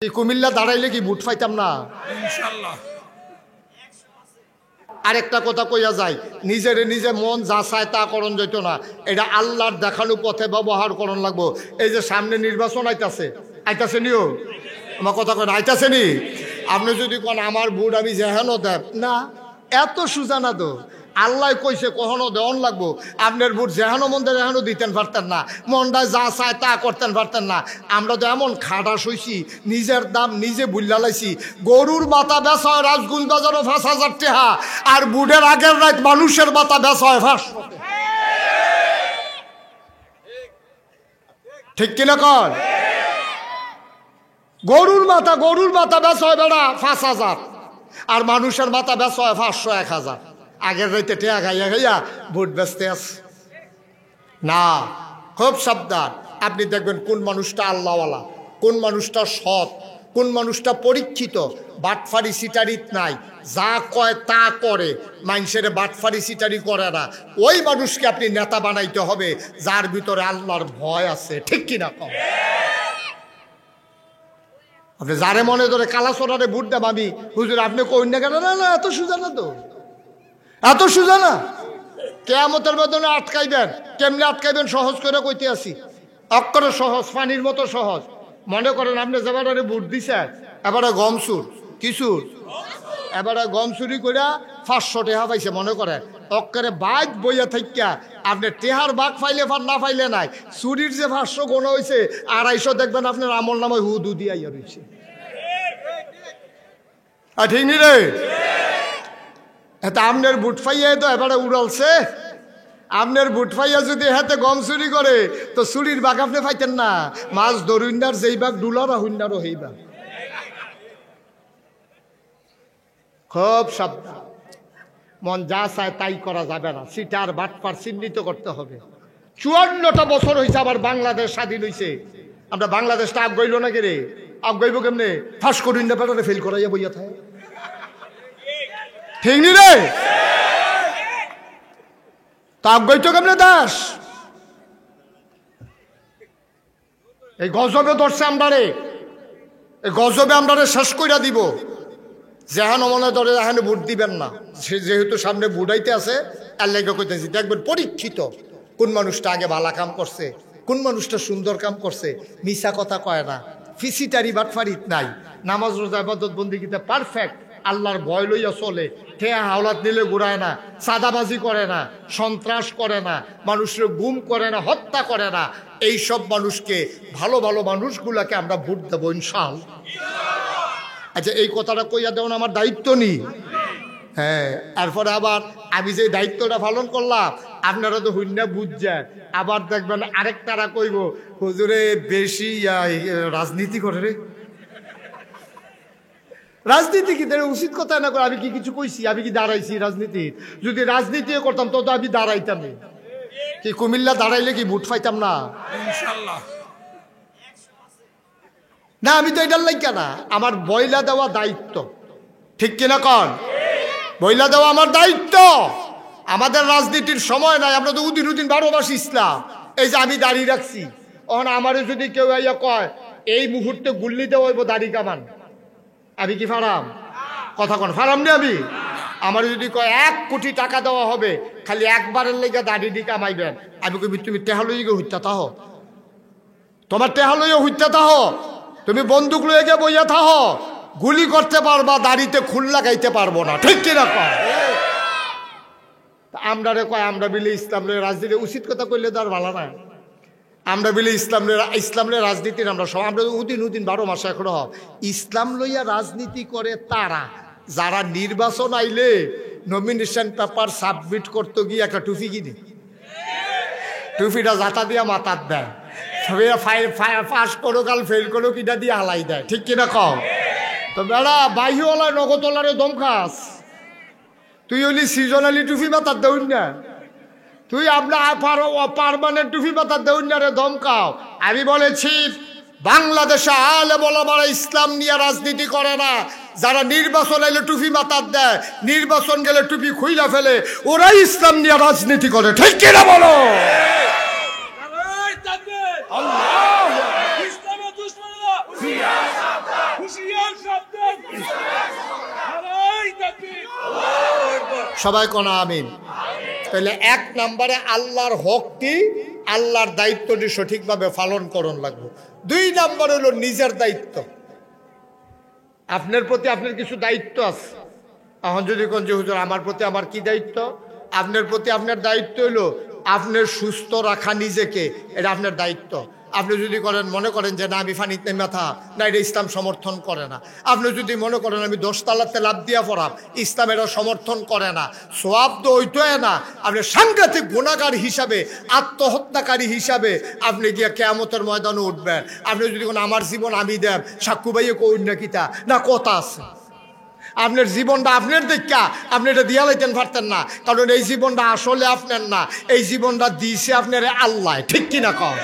এই কুমিল্লা দাঁড়াইলে কি ভোট পাইতাম না ইনশাআল্লাহ। আরেকটা কথা কইয়া যায়, নিজের নিজে মন যা চায় তা করণ যেত না, এটা আল্লাহর দেখানো পথে ব্যবহার করণ লাগবো। এই যে সামনে নির্বাচন আইতাছে নিও, আমার কথা কয় আইতাছে নি, আপনি যদি কোন আমার ভোট আমি যেহেনো দেব না, এত সুজা না তো। আল্লাহ কইছে কখনো দেওয়ান লাগবো, আপনার ভোট যেহেনো মন দেয় যেহেনো দিতেন পারতেন না, মনটা যা চায় তা করতেন পারতেন না। আমরা তো এমন খাটাস হইছি, নিজের দাম নিজে বুল্লা লাইছি। গরুর মাথা বেচা হয় রাজগুঞ্জ বাজারও ৫,০০০ টাকা, আর বুটের আগের রাত মানুষের মাথা বেচা হয় ৫০০। ঠিক কিনা কর? গরুর মাথা বেচা হয় বেড়া ৫,০০০, আর মানুষের মাথা বেচা হয় ৫০০ ১,০০০। আগের রাইতে টেয়া খাইয়া ভোট বেচতে আছে না। খুব সাবধান। আপনি দেখবেন কোন মানুষটা আল্লাহওয়ালা, কোন মানুষটা সৎ, কোন মানুষটা পরীক্ষিত, বাটফারি সিটারিত নাই, যা কয় তা করে, মানুষের বাটফারি সিটারি করে না। ওই মানুষকে আপনি নেতা বানাইতে হবে যার ভিতরে আল্লাহর ভয় আছে। ঠিক কিনা কম? আপনি যারে মনে ধরে কালাচোরারে ভোট দেব আমি, হুজুর আপনি কই না কেন? না, এত সুজা না তো, এত সুজা না। কেয়ামতের বেদনে আটকাইবেন, কেমনে আটকাইবেন সহজ করে কইতে আসি, অক্ষরে সহজ, পানির মতো সহজ। মনে করেন আপনি যেবারে ভোট দিছেন, এবারে গম চুর, কিচুর, এবারে গম চুরি করে ৫০০ টাকা পাইছে। মনে করেন অক্ষরে বাইক বইয়া থাকিয়া আপনি টেহার বাঘ ফাইলে না ফাইলে নাই, চুরির যে ৫০০ গোনা হয়েছে ২৫০ দেখবেন আপনার আমল নামায় হুদু দিয়া রয়েছে। ঠিক নি রে? আপনার বুট ফাইয়া তো এবারে উড়ালছে। আপনার বুট ফাইয়া যদি হাতে গম চুরি করে তো চুরির বাঘ আপনি পাইতেন না। মাছ ধরুন্নার যেই বাঘ ডুলার হুন্নারও সেই বাঘ। খুব সাবধান। মন যা চায় তাই করা যাবে না, সিটার বাটপার চিহ্নিত করতে হবে। ৫৪টা বছর হয়েছে আবার বাংলাদেশ স্বাধীন হয়েছে। আমরা বাংলাদেশটা আগ গইল না কে রে? আগ গইব কেমনে? ফাঁস করুন না বেটারে ফেল করাইয়া বইয়া থাকে। ঠিক নি রে? তাপ গইতো কেমনে দাস? এই গজবে ধরছে আমরারে, এই গজবে আমরারে শেষ কইরা দিব। যেহান মনে ধরে এখানে ভোট দিবেন না, সে যেহেতু সামনে বুড়াইতে আছে আর লেগে কইতেছি। দেখবেন পরীক্ষিত কোন মানুষটা আগে ভালো কাম করছে, কোন মানুষটা সুন্দর কাম করছে, মিছা কথা কয় না, ফিসিটারি বাটফারিত নাই, নামাজ রোজা ইবাদত বন্দেগীতে পারফেক্ট, আল্লাহর ভয় লইয়া চলে, ঠেয়া হাওলাত নিলে ঘুরায় না, চাঁদাবাজি করে না, সন্ত্রাস করে না, মানুষের গুম করে না, হত্যা করে না। এই সব মানুষকে, ভালো ভালো মানুষগুলাকে আমরা ভোট দেবো ইনশাআল্লাহ। আচ্ছা, এই কথাটা কইয়া দেওয়া আমার দায়িত্ব নি? হ্যাঁ। এরপরে আবার আমি যে দায়িত্বটা পালন করলাম আপনারা তো হুন্না বুঝছেন। আবার দেখবেন আরেকটারা কইব হুজুরে বেশি রাজনীতি করে রে। রাজনীতি কি উচিত কথা না করে? আমি কি কিছু কইছি? আমি কি দাঁড়াইছি রাজনীতির? যদি রাজনীতি করতাম তো আমি দাঁড়াইতাম। কি কুমিল্লা দাঁড়াইলে কি ভোট পাইতাম না ইনশাআল্লাহ। না, আমি তো এটার লাইকা না, আমার বইলা দেওয়া দায়িত্ব। ঠিক কিনা কন? বইলা দেওয়া আমার দায়িত্ব। আমাদের রাজনীতির সময় নাই, আমরা তো উদিন ১২ মাস ইসলাম। এই যে আমি দাড়ি রাখছি, তখন আমারও যদি কেউ আইয়া কয় এই মুহূর্তে গুল্লি দেওয়া হইব দাড়ি কামান, আমি কি ফারাম? কথা কন, ফারাম নি আমি? আমার যদি কয় ১ কোটি টাকা দেওয়া হবে খালি একবারের লেগে দাড়ি দি কামাইবেন, আমি কবি তুমি টেহা লইয়া হইতা তাহ, তোমার টেহা লইয়া হইতা তাহ, তুমি বন্দুক লইয়া গিয়ে বইয়া থাহ, গুলি করতে পারবা, দাড়িতে খুল লাগাইতে পারবো না। ঠিক কিনা কয়? আমরা রে কয় আমরা বিলে ইসলাম রাজনীতি, উচিত কথা কইলে তো আর ভালো না। আমরা বিলে ইসলাম রাজনীতির আমরা সব, আমরা উদিন ১২ মাস এখনো ইসলাম লইয়া রাজনীতি করে তারা যারা নির্বাচন আইলে নমিনেশন পেপার সাবমিট করতে গিয়ে একটা টুপি কিনে, টুপিটা জাতা দিয়া মাথার দেয়, পাস করো কাল ফেল করো কিনা দিয়ে হালাই দেয়। ঠিক কিনা কও? তো বেড়া বাহিওয়ালা নগদওয়ালারে দম খাস, তুই হলি সিজনালি টুপি মাথার দেউন না, তুই আপনার পারমানেন্ট টুপি মাথার দেউন না রে, দম খাও। আমি বলেছি বাংলাদেশে আলে বলামারা ইসলাম নিয়ে রাজনীতি করে না, যারা নির্বাচন এলে টুপি মাথার দেয়, নির্বাচন গেলে টুপি খুইলা ফেলে, ওরাই ইসলাম নিয়ে রাজনীতি করে। ঠিক কিনা বলো? সবাই কোন আমিন। তাহলে 1 নম্বরে আল্লাহর হকটি, আল্লাহর দায়িত্বটি সঠিকভাবে পালন করণ লাগবে। 2 নম্বর হলো নিজের দায়িত্ব। আপনার প্রতি আপনার কিছু দায়িত্ব আছে। এখন যদি কোন যে হুজুর আমার প্রতি আমার কি দায়িত্ব? আপনার প্রতি আপনার দায়িত্ব হলো আপনার সুস্থ রাখা নিজেকে, এটা আপনার দায়িত্ব। আপনি যদি মনে করেন যে না আমি ফানিতে মাথা, না এটা ইসলাম সমর্থন করে না। আপনি যদি মনে করেন আমি 10 তালাতে লাভ দিয়া পড়াম, ইসলাম এটা সমর্থন করে না। সোয়াব তো ওইটাই না, আপনি সাংঘাতিক গুনাহগার হিসাবে, আত্মহত্যাকারী হিসাবে আপনি গিয়ে কিয়ামতের ময়দানে উঠবেন। আপনি যদি কোন আমার জীবন আমি দেব, সাক্ষু ভাইয়ে কইন না কিতা না কথা আছে। আপনার জীবনটা আপনার দেখা আপনি এটা দিয়া লাইতেন পারতেন না, কারণ এই জীবনটা আসলে আপনার না, এই জীবনটা দিয়েছে আপনার আল্লাহ। ঠিক কিনা কম?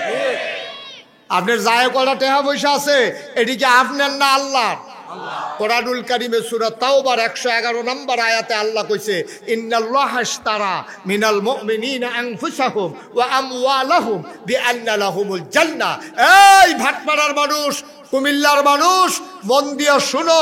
আপনার যায় কটা টাকা পয়সা আছে, এদিকে আপনার না আল্লাহর? কোরআনুল কারীমে সূরা তাওবার 111 নম্বর আয়াতে আল্লাহ কইছে ইন্নাল্লাহা ইশতারা মিনাল মুমিনিনা আনফুসাহুম ওয়া আমওয়ালাহুম বিআন্না লাহুমুল জান্নাহ। এই ভাটপাড়ার মানুষ, কুমিল্লার মানুষ, মন দিয়ে শুনো,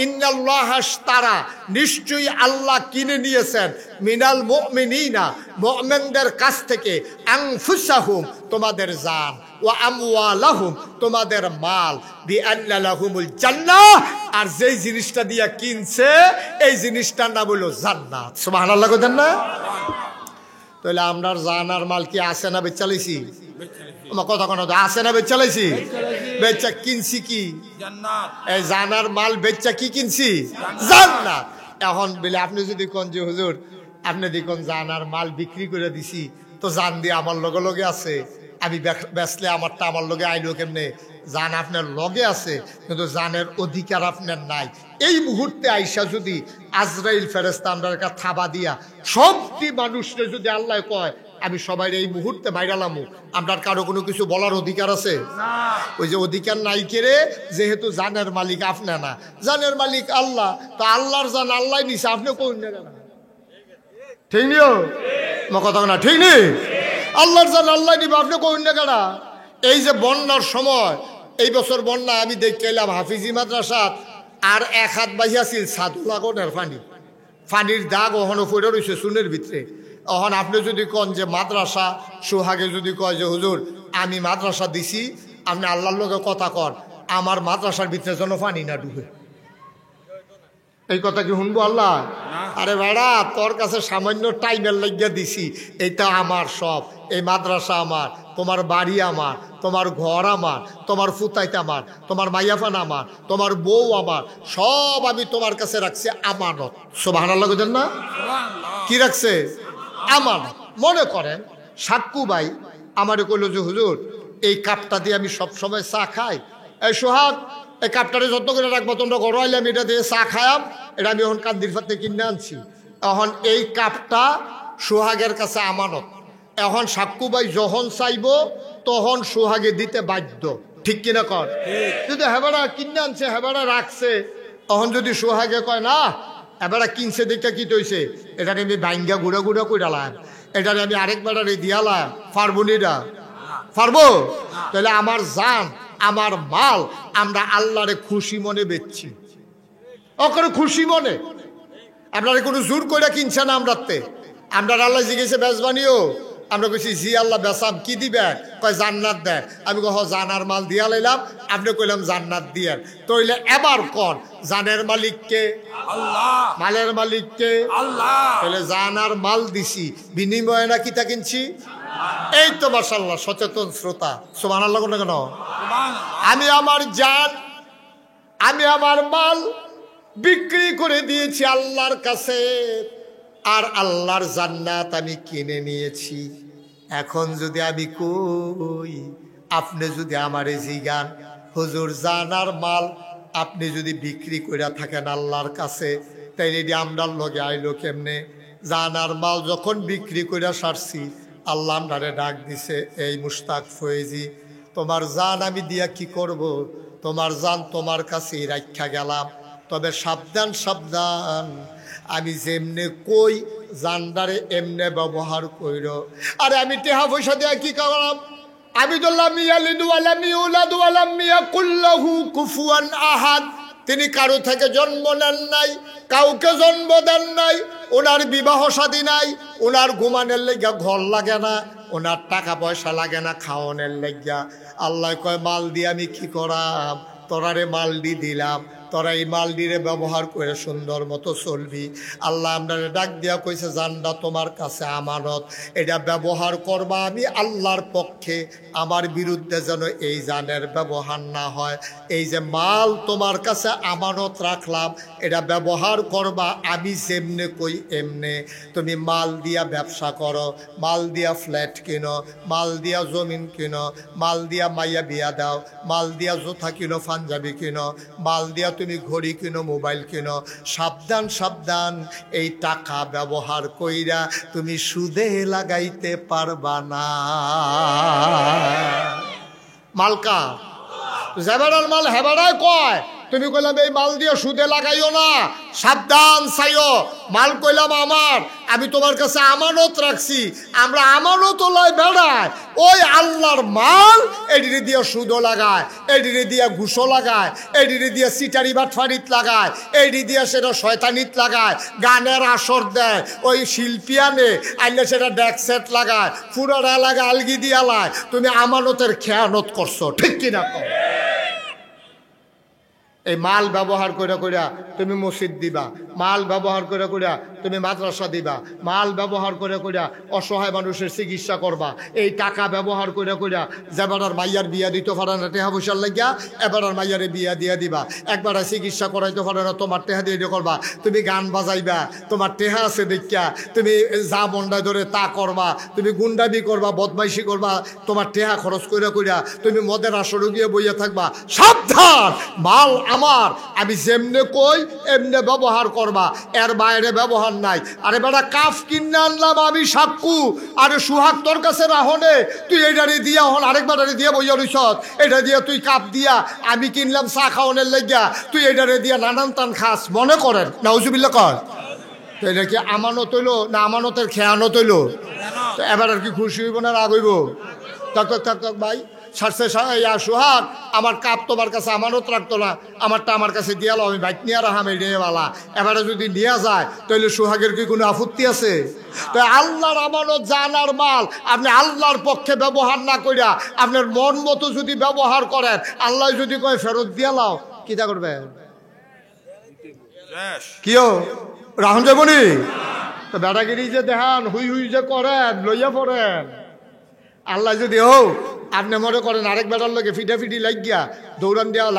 ইন্নাল্লাহা ইশতারা, নিশ্চয়ই আল্লাহ কিনে নিয়েছেন, মিনাল মুমিনিনা, মুমিনদের কাছ থেকে, আনফুসাহুম তোমাদের জান, ওয়া আমওয়ালাহুম তোমাদের মাল, বিআন্না লাহুমুল জান্নাহ, আর যেই জিনিসটা দিয়া কিনছে এই জিনিসটার নাম হলো জান্নাত। সুবহানাল্লাহ কইতেন না? তাহলে আমরার জান আর মাল কি আছে না বেচালাইছি? আমার কথা কোনো আছে না বেচালাইছি? বেচা কিনছি কি? জান্নাত। এই জানার মাল বেচা কি কিনছি? জান্নাত। এখন বলে আপনি যদি কোন যে হুজুর আপনি দেখুন জানার মাল বিক্রি করে দিছি, তো জান দিয়ে আমার লগে লগে আছে, আমি বেচলে আমারটা আমার লগে আইলো কেমনে? জান আপনার লগে আছে, কিন্তু জানের অধিকার আপনার নাই। এই মুহূর্তে আইসা যদি আজরাইল ফেরেশতা আমরার কাছে থাবা দিয়া সবটি মানুষকে যদি আল্লাহ কয় আমি সবাই এই মুহূর্তে বাইরালামু, আপনার কারো কোনো কিছু বলার অধিকার আছে? ওই যে অধিকার নাই কেড়ে, যেহেতু জানের মালিক আপনি না, জানের মালিক আল্লাহ, তো আল্লাহর জান আল্লাহ নিছে, আপনি কোন না? ঠিক নিও কথা না? ঠিক নেই? আল্লাহর জান আল্লাহ নিবে, আপনি কোন না কেনা? এই যে বন্যার সময়, এই বছর বন্যা আমি দেখে এলাম হাফিজি মাদ্রাসাত আর 1 হাত বাইয়াছিল সাদুলাগনের পানির দাগ ওখানে পড়ে রয়েছে চুনের ভিতরে। এখন আপনি যদি কন যে মাদ্রাসা সোহাগে যদি কয় যে হুজুর আমি মাদ্রাসা দিছি, আপনি আল্লাহর লগে কথা কর, আমার মাদ্রাসার ভিতরে যেন পানি না ডুবে, এই কথা কি শুনবো আল্লাহ? আরে বেড়া, তোর কাছে সামান্য টাইমের লাগিয়া দিছি, এইটা আমার সব, এই মাদ্রাসা আমার, তোমার বাড়ি আমার, তোমার ঘর আমার, তোমার ফুতাইতে আমার, তোমার মাইয়াফান আমার, তোমার বউ আমার, সব আমি তোমার কাছে রাখছি আমানত। সুবহানাল্লাহ কইতেন না? কি রাখছে? আমানত। মনে করেন সাক্কু ভাই আমারে কইল যে হুজুর এই কাপটা দিয়ে আমি সবসময় চা খাই, এই সোহাগ এই কাপটারে যত্ন করে রাখবো, তোমরা ঘর আইলাম এটা দিয়ে চা খায়াম, এটা আমি এখন কান্দির ফাতে কিনে আনছি। এখন এই কাপটা সোহাগের কাছে আমানত। এখন সাক্কু ভাই যখন চাইব তখন সোহাগে দিতে বাধ্য। ঠিক কিনা কর? যদি হেবারা কিনে আনছে, হেবারা রাখছে, তখন যদি সোহাগে কয় না এবারে কিনছে দেখে কি তৈছে, এটা আমি ভাঙ্গা গুঁড়া গুঁড়া কইরালাম, এটা আমি আরেকবারে দিয়ালাম, পারবো না? পারবো? তাহলে আমার জান আমার মাল আমরা আল্লাহরে খুশি মনে বেচছি, ওখানে খুশি মনে। আপনারা কোনো জোর করে কিনছে না আমরাতে। আমরা আল্লাহ জিজ্ঞেসে বেচবানিও, আমরা কইছি জি আল্লাহ বেচাম, কি দিবে? কয় জান্নাত দেয়। আমি কহ জানার মাল দিয়া লাইলাম, আপনি কইলাম জান্নাত দিয়ে। তইলে এবার কর জানের মালিককে? আল্লাহ। মালের মালিককে? আল্লাহ। তাহলে জানার মাল দিছি, বিনিময়ে না কিতা কিনছি? এই তো মাশাআল্লাহ সচেতন শ্রোতা, সুবহানাল্লাহ কোন কেন? আমি আমার জান, আমি আমার মাল বিক্রি করে দিয়েছি আল্লাহর কাছে, আর আল্লাহর জান্নাত আমি কিনে নিয়েছি। এখন যদি আমি কই, আপনি যদি আমারে জিগান হুজুর জানার মাল আপনি যদি বিক্রি করে থাকেন আল্লাহর কাছে, তাইলে এটি আমরার লগে আইলো কেমনে? জানার মাল যখন বিক্রি করে সারছি, আল্লাহ আমরারে ডাক দিছে, এই মুশতাক ফয়েজি তোমার জান আমি দিয়া কি করব? তোমার জান তোমার কাছেই রাখা গেলাম, তবে সাবধান সাবধান, আমি যেমনে কই জানদারে এমনে ব্যবহার কইর। আরে আমি টেহা পয়সা দিয়া কি করলাম? আমি তো লাম ইয়ালিদ ওয়া লাম ইউলাদ ওয়া লাম ইয়াকুল লাহু কুফুয়ান আহাদ, তিনি কারো থেকে জন্ম নেন নাই, কাউকে জন্ম দেন নাই, ওনার বিবাহ শাদী নাই, ওনার ঘুমানোর লেগা ঘর লাগে না, ওনার টাকা পয়সা লাগে না খাওয়ানোর লেগা। আল্লাহ কয় মাল দিয়ে আমি কি করাম, তোরারে মালডি দিলাম, তোরা এই মালডিরে ব্যবহার করে সুন্দর মতো চলবি। আল্লাহ আপনারে ডাক দিয়া কইছে জানটা তোমার কাছে আমানত, এটা ব্যবহার করবা আমি আল্লাহর পক্ষে, আমার বিরুদ্ধে যেন এই জানের ব্যবহার না হয়। এই যে মাল তোমার কাছে আমানত রাখলাম, এটা ব্যবহার করবা আমি যেমনে কই এমনে। তুমি মাল দিয়া ব্যবসা করো, মাল দিয়া ফ্ল্যাট কিনো, মাল দিয়া জমিন কিনো, মাল দিয়া মাইয়া বিয়া দাও, মাল দিয়া জুতা কিনো, পাঞ্জাবি কিনো, মাল দিয়া তুমি ঘড়ি কিনো, মোবাইল কিনো। সাবধান সাবধান, এই টাকা ব্যবহার কইরা তুমি সুদে লাগাইতে পারবা না। মালকা জেবারার মাল হেবারায় কয়, তুমি কইলাম এই মাল দিয়ে সুদে লাগাইও না, সাবধান চাইও। মাল কইলাম আমার, আমি তোমার কাছে আমানত রাখছি। আমরা আমানত লয় বেড়ায়, ওই আল্লাহর মাল এডিরে দিয়ে সুদও লাগায়, এডিরে দিয়ে ঘুষও লাগায়, এডিরে দিয়ে সিটারি বাটফারিত লাগায়, এডি দিয়ে সেটা শয়তানিত লাগায়, গানের আসর দেয়, ওই শিল্পী আনে আনলে সেটা ডেক সেট লাগায়, পুরোটা লাগায় আলগি দিয়া লায়। তুমি আমানতের খেয়ানত করছো, ঠিক কিনা কর? এই মাল ব্যবহার করে কইরা তুমি মসজিদ দিবা, মাল ব্যবহার করে কইরা তুমি মাদ্রাসা দিবা, মাল ব্যবহার করে কইরা অসহায় মানুষের চিকিৎসা করবা। এই টাকা ব্যবহার করে কইরা যেবারার মাইয়ার বিয়া দিতে পারে না টেহা পয়সার লাগিয়া, এবারার মাইয়ারে বিয়া দিয়া দিবা। একবার চিকিৎসা করাইতে পারে না, তোমার টেহা দিয়ে করবা। তুমি গান বাজাইবা, তোমার টেহা আছে দেখিয়া তুমি যা মন্ডায় ধরে তা করবা। তুমি গুন্ডাবি করবা, বদমাইশি করবা, তোমার টেহা খরচ কইরা কইরা তুমি মদের আসরে গিয়ে বইয়া থাকবা। সাবধান, মাল আমার, আমি যেমনে কই এমনে ব্যবহার করবা, এর বাইরে ব্যবহার নাই। আরে বেটা কাফ কিনে আনলাম আমি সাক্কু, আরে সুহাগ তোর কাছে রাহনে, তুই এইটারে দিয়া হন আরেকবারে দিয়া বইয়া রইছ, এটা দিয়া তুই কাপ দিয়া আমি কিনলাম চা খাওয়ানোর লাগিয়া, তুই এইটারে দিয়া নানান তান খাস, মনে করেন নাউজুবিল্লাহ কর। তো এটা কি আমানত হইল না আমানতের খেয়ানত হইল? তো এবার আর কি খুশি হইব না রাগ হইব? থাক থাক থাক থাক ভাই, সারছে সুহাগ আমার কাপ তোমার কাছে আমানত রাখতো না, আমারটা আমার কাছে দিয়ালো, আমি বাইক নিয়ে রাখাম এই ডেওয়ালা। এবারে যদি নিয়ে যায় তাহলে সুহাগের কি কোনো আপত্তি আছে? তো আল্লাহর আমানত জানার মাল আপনি আল্লাহর পক্ষে ব্যবহার না কইরা আপনার মন মতো যদি ব্যবহার করেন, আল্লাহ যদি কয় ফেরত দিয়া লাও, কিটা করবে? কিও রাহন যাবনি? তো বেড়াগিরি যে দেখান হুই হুই যে করেন, লইয়া পড়েন। আল্লাহ যদি হোক আপনি মনে করেন আরেক বেড়ার লোকে ফিটাফিটি লাগিয়া দৌড়ান দেওয়া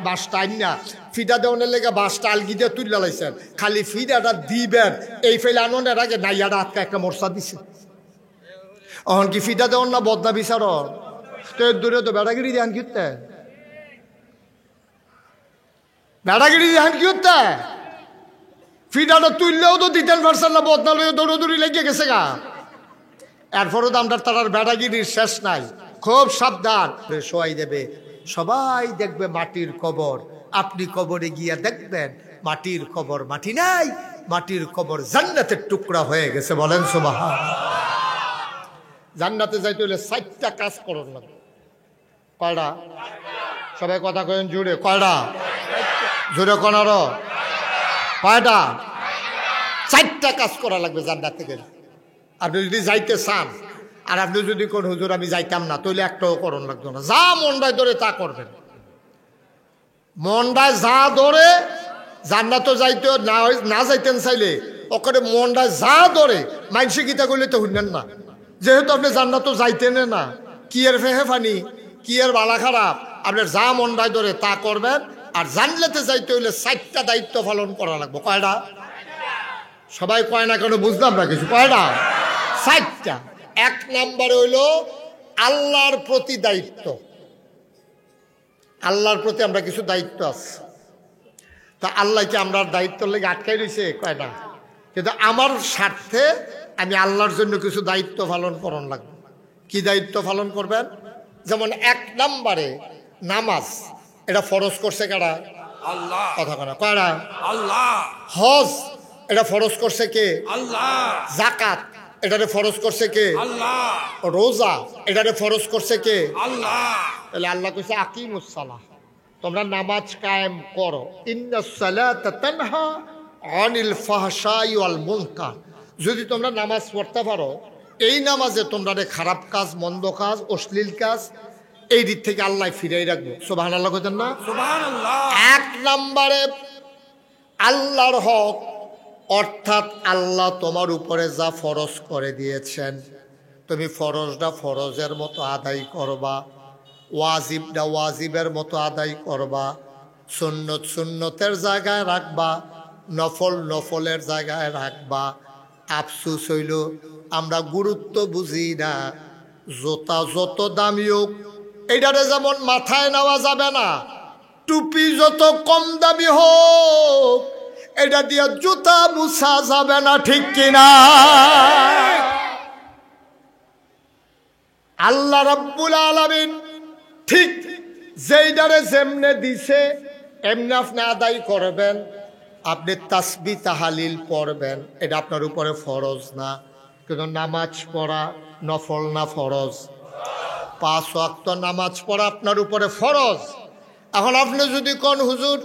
বাসটা আইন না, ফিটা দেওয়ানের লেগে বাসটা আলগি দিয়ে তুলে লাইছেন, খালি ফিটাটা দিবেন এই ফেলে আনন্দের আগে নাইয়াটা আটকা একটা মোর্চা দিছে। অহন কি ফিটা দেওয়ান না বদনা বিচার? তো এর দূরে তো বেড়াগিরি দেখান কি হতে, বেড়াগিরি দেখান কি হতে? ফিটাটা তুললেও তো দিতেন পারছেন না, বদনা লইয়া দৌড়ি লেগে গেছে গা। এরপরও দামটার তার বেড়াগিরির শেষ নাই। খুব সাবধান, শোয়াই দেবে, সবাই দেখবে মাটির কবর। আপনি কবরে গিয়া দেখবেন মাটির কবর মাটি নাই, মাটির কবর জান্নাতের টুকরা হয়ে গেছে। বলেন সুবহান। জান্নাতে যাইতে হলে 4টা কাজ করুন লাগবে। কয়টা? সবাই কথা কয়েন জুড়ে, কয়টা? জুড়ে কোনার কয়টা? 4টা কাজ করা লাগবে জান্নাতে গেলে। আপনি যদি যাইতে চান, আর আপনি যদি কোন হুজুর আমি যাইতাম না, তাহলে একটাও করণ লাগতো না। যা মনটায় ধরে তা করবেন। মনটায় যা ধরে জান্নাতও যাইতে না যাইতেন চাইলে ওখানে মনটায় যা ধরে মানসিক গীতা করলে তো শুনলেন না, যেহেতু আপনি জান্নাতও যাইতেন না। কি এর ফেহে ফানি, কি এর বালা খারাপ, আপনার যা মনটায় ধরে তা করবেন। আর জান্নাতে যাইতে হইলে 4টা দায়িত্ব পালন করা লাগবে। কয়টা? সবাই কয় না কেন বুঝলাম না কিছু। কয়টা? 4টা। 1 নম্বর হইল আল্লাহর প্রতি দায়িত্ব। আল্লাহর প্রতি আমরা কিছু দায়িত্ব আছে, তা আল্লাহকে আমরা দায়িত্ব লেগে আটকাই রয়েছে কয়টা? কিন্তু আমার স্বার্থে আমি আল্লাহর জন্য কিছু দায়িত্ব পালন করন লাগবে। কি দায়িত্ব পালন করবেন? যেমন 1 নম্বরে নামাজ, এটা ফরজ করছে কারা? আল্লাহ। কথা কনা কয়টা? আল্লাহ। হজ, এটা ফরজ করছে কে? আল্লাহ। যাকাত, এটারে ফরজ করছে কে? আল্লাহ। রোজা, এটারে ফরজ করছে কে? আল্লাহ। তাহলে আল্লাহ কইছে আকিমুস সালাহ, তোমরা নামাজ কায়েম করো। ইন্নাস সালাতা তানহা আনিল ফাহশাই ওয়াল মুনকার। যদি তোমরা নামাজ পড়তে পারো, এই নামাজে তোমরা খারাপ কাজ, মন্দ কাজ, অশ্লীল কাজ এই দিক থেকে আল্লাহ ফিরাই রাখবো। সুবহানাল্লাহ কইতেন না? সুবহানাল্লাহ। এক নম্বরে আল্লাহর হক, অর্থাৎ আল্লাহ তোমার উপরে যা ফরজ করে দিয়েছেন তুমি ফরজটা ফরজের মতো আদায় করবা, ওয়াজিবটা ওয়াজিবের মতো আদায় করবা, সুন্নত সুন্নতের জায়গায় রাখবা, নফল নফলের জায়গায় রাখবা। আফসুস হইল আমরা গুরুত্ব বুঝি না। জোতা যত দামি হোক এইটারে যেমন মাথায় নেওয়া যাবে না, টুপি যত কম দামি হোক এটা দিয়ে জুতা মুছা যাবে না, ঠিক কিনা? আল্লাহ রাব্বুল আলামিন ঠিক যেইটারে যেমনে দিছে এমনি আপনি আদায় করবেন। আপনি তাসবিহ তাহলিল পড়বেন, এটা আপনার উপরে ফরজ না। কিন্তু নামাজ পড়া নফল না ফরজ? 5 ওয়াক্ত নামাজ পড়া আপনার উপরে ফরজ। এখন আপনি যদি কোন হুজুর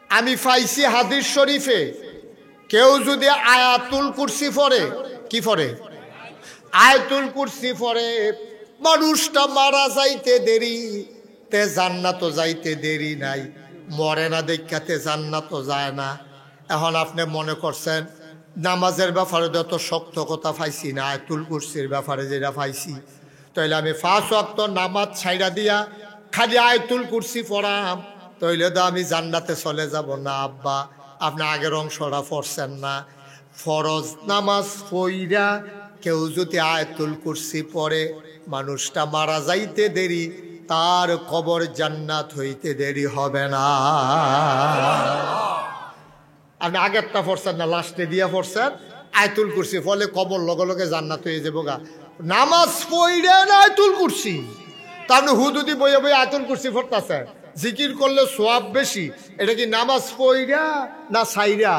আমি পাইছি হাদিস শরীফে কেউ যদি আয়াতুল কুরসি পড়ে, কি পড়ে? আয়াতুল কুরসি পড়ে, মানুষটা মারা যাইতে দেরি তে জান্নাত যাইতে দেরি নাই, মরে না দেখাতে জান্নাত যায় না। এখন আপনি মনে করছেন নামাজের ব্যাপারে যত শক্ত কথা পাইছি না, আয়াতুল কুরসির ব্যাপারে যেটা পাইছি, তাইলে আমি 5 ওয়াক্ত নামাজ ছাইড়া দিয়া খালি আয়াতুল কুরসি পড়াম, তাইলে তো আমি জান্নাতে চলে যাব না। আব্বা, আপনি আগের অংশটা পড়ছেন না। ফরজ নামাজ পইরা কেউ যদি আয়াতুল কুরসি পড়ে মানুষটা মারা যাইতে দেরি, তার কবর জান্নাত হইতে দেরি হবে না। আপনি আগেরটা পড়ছেন না, লাস্টে দিয়া পড়ছেন আয়াতুল কুরসি, ফলে কবর লগে লগে জান্নাত হয়ে যাবো গা। নামাজ পড়ে না আয়াতুল কুরসি, তা আপনি হুদুদি বইয়ে বইয়ে আয়াতুল কুরসি পড়তেছেন, জিকির করলে সওয়াব বেশি। এটা কি নামাজ পড়া না সাইরা?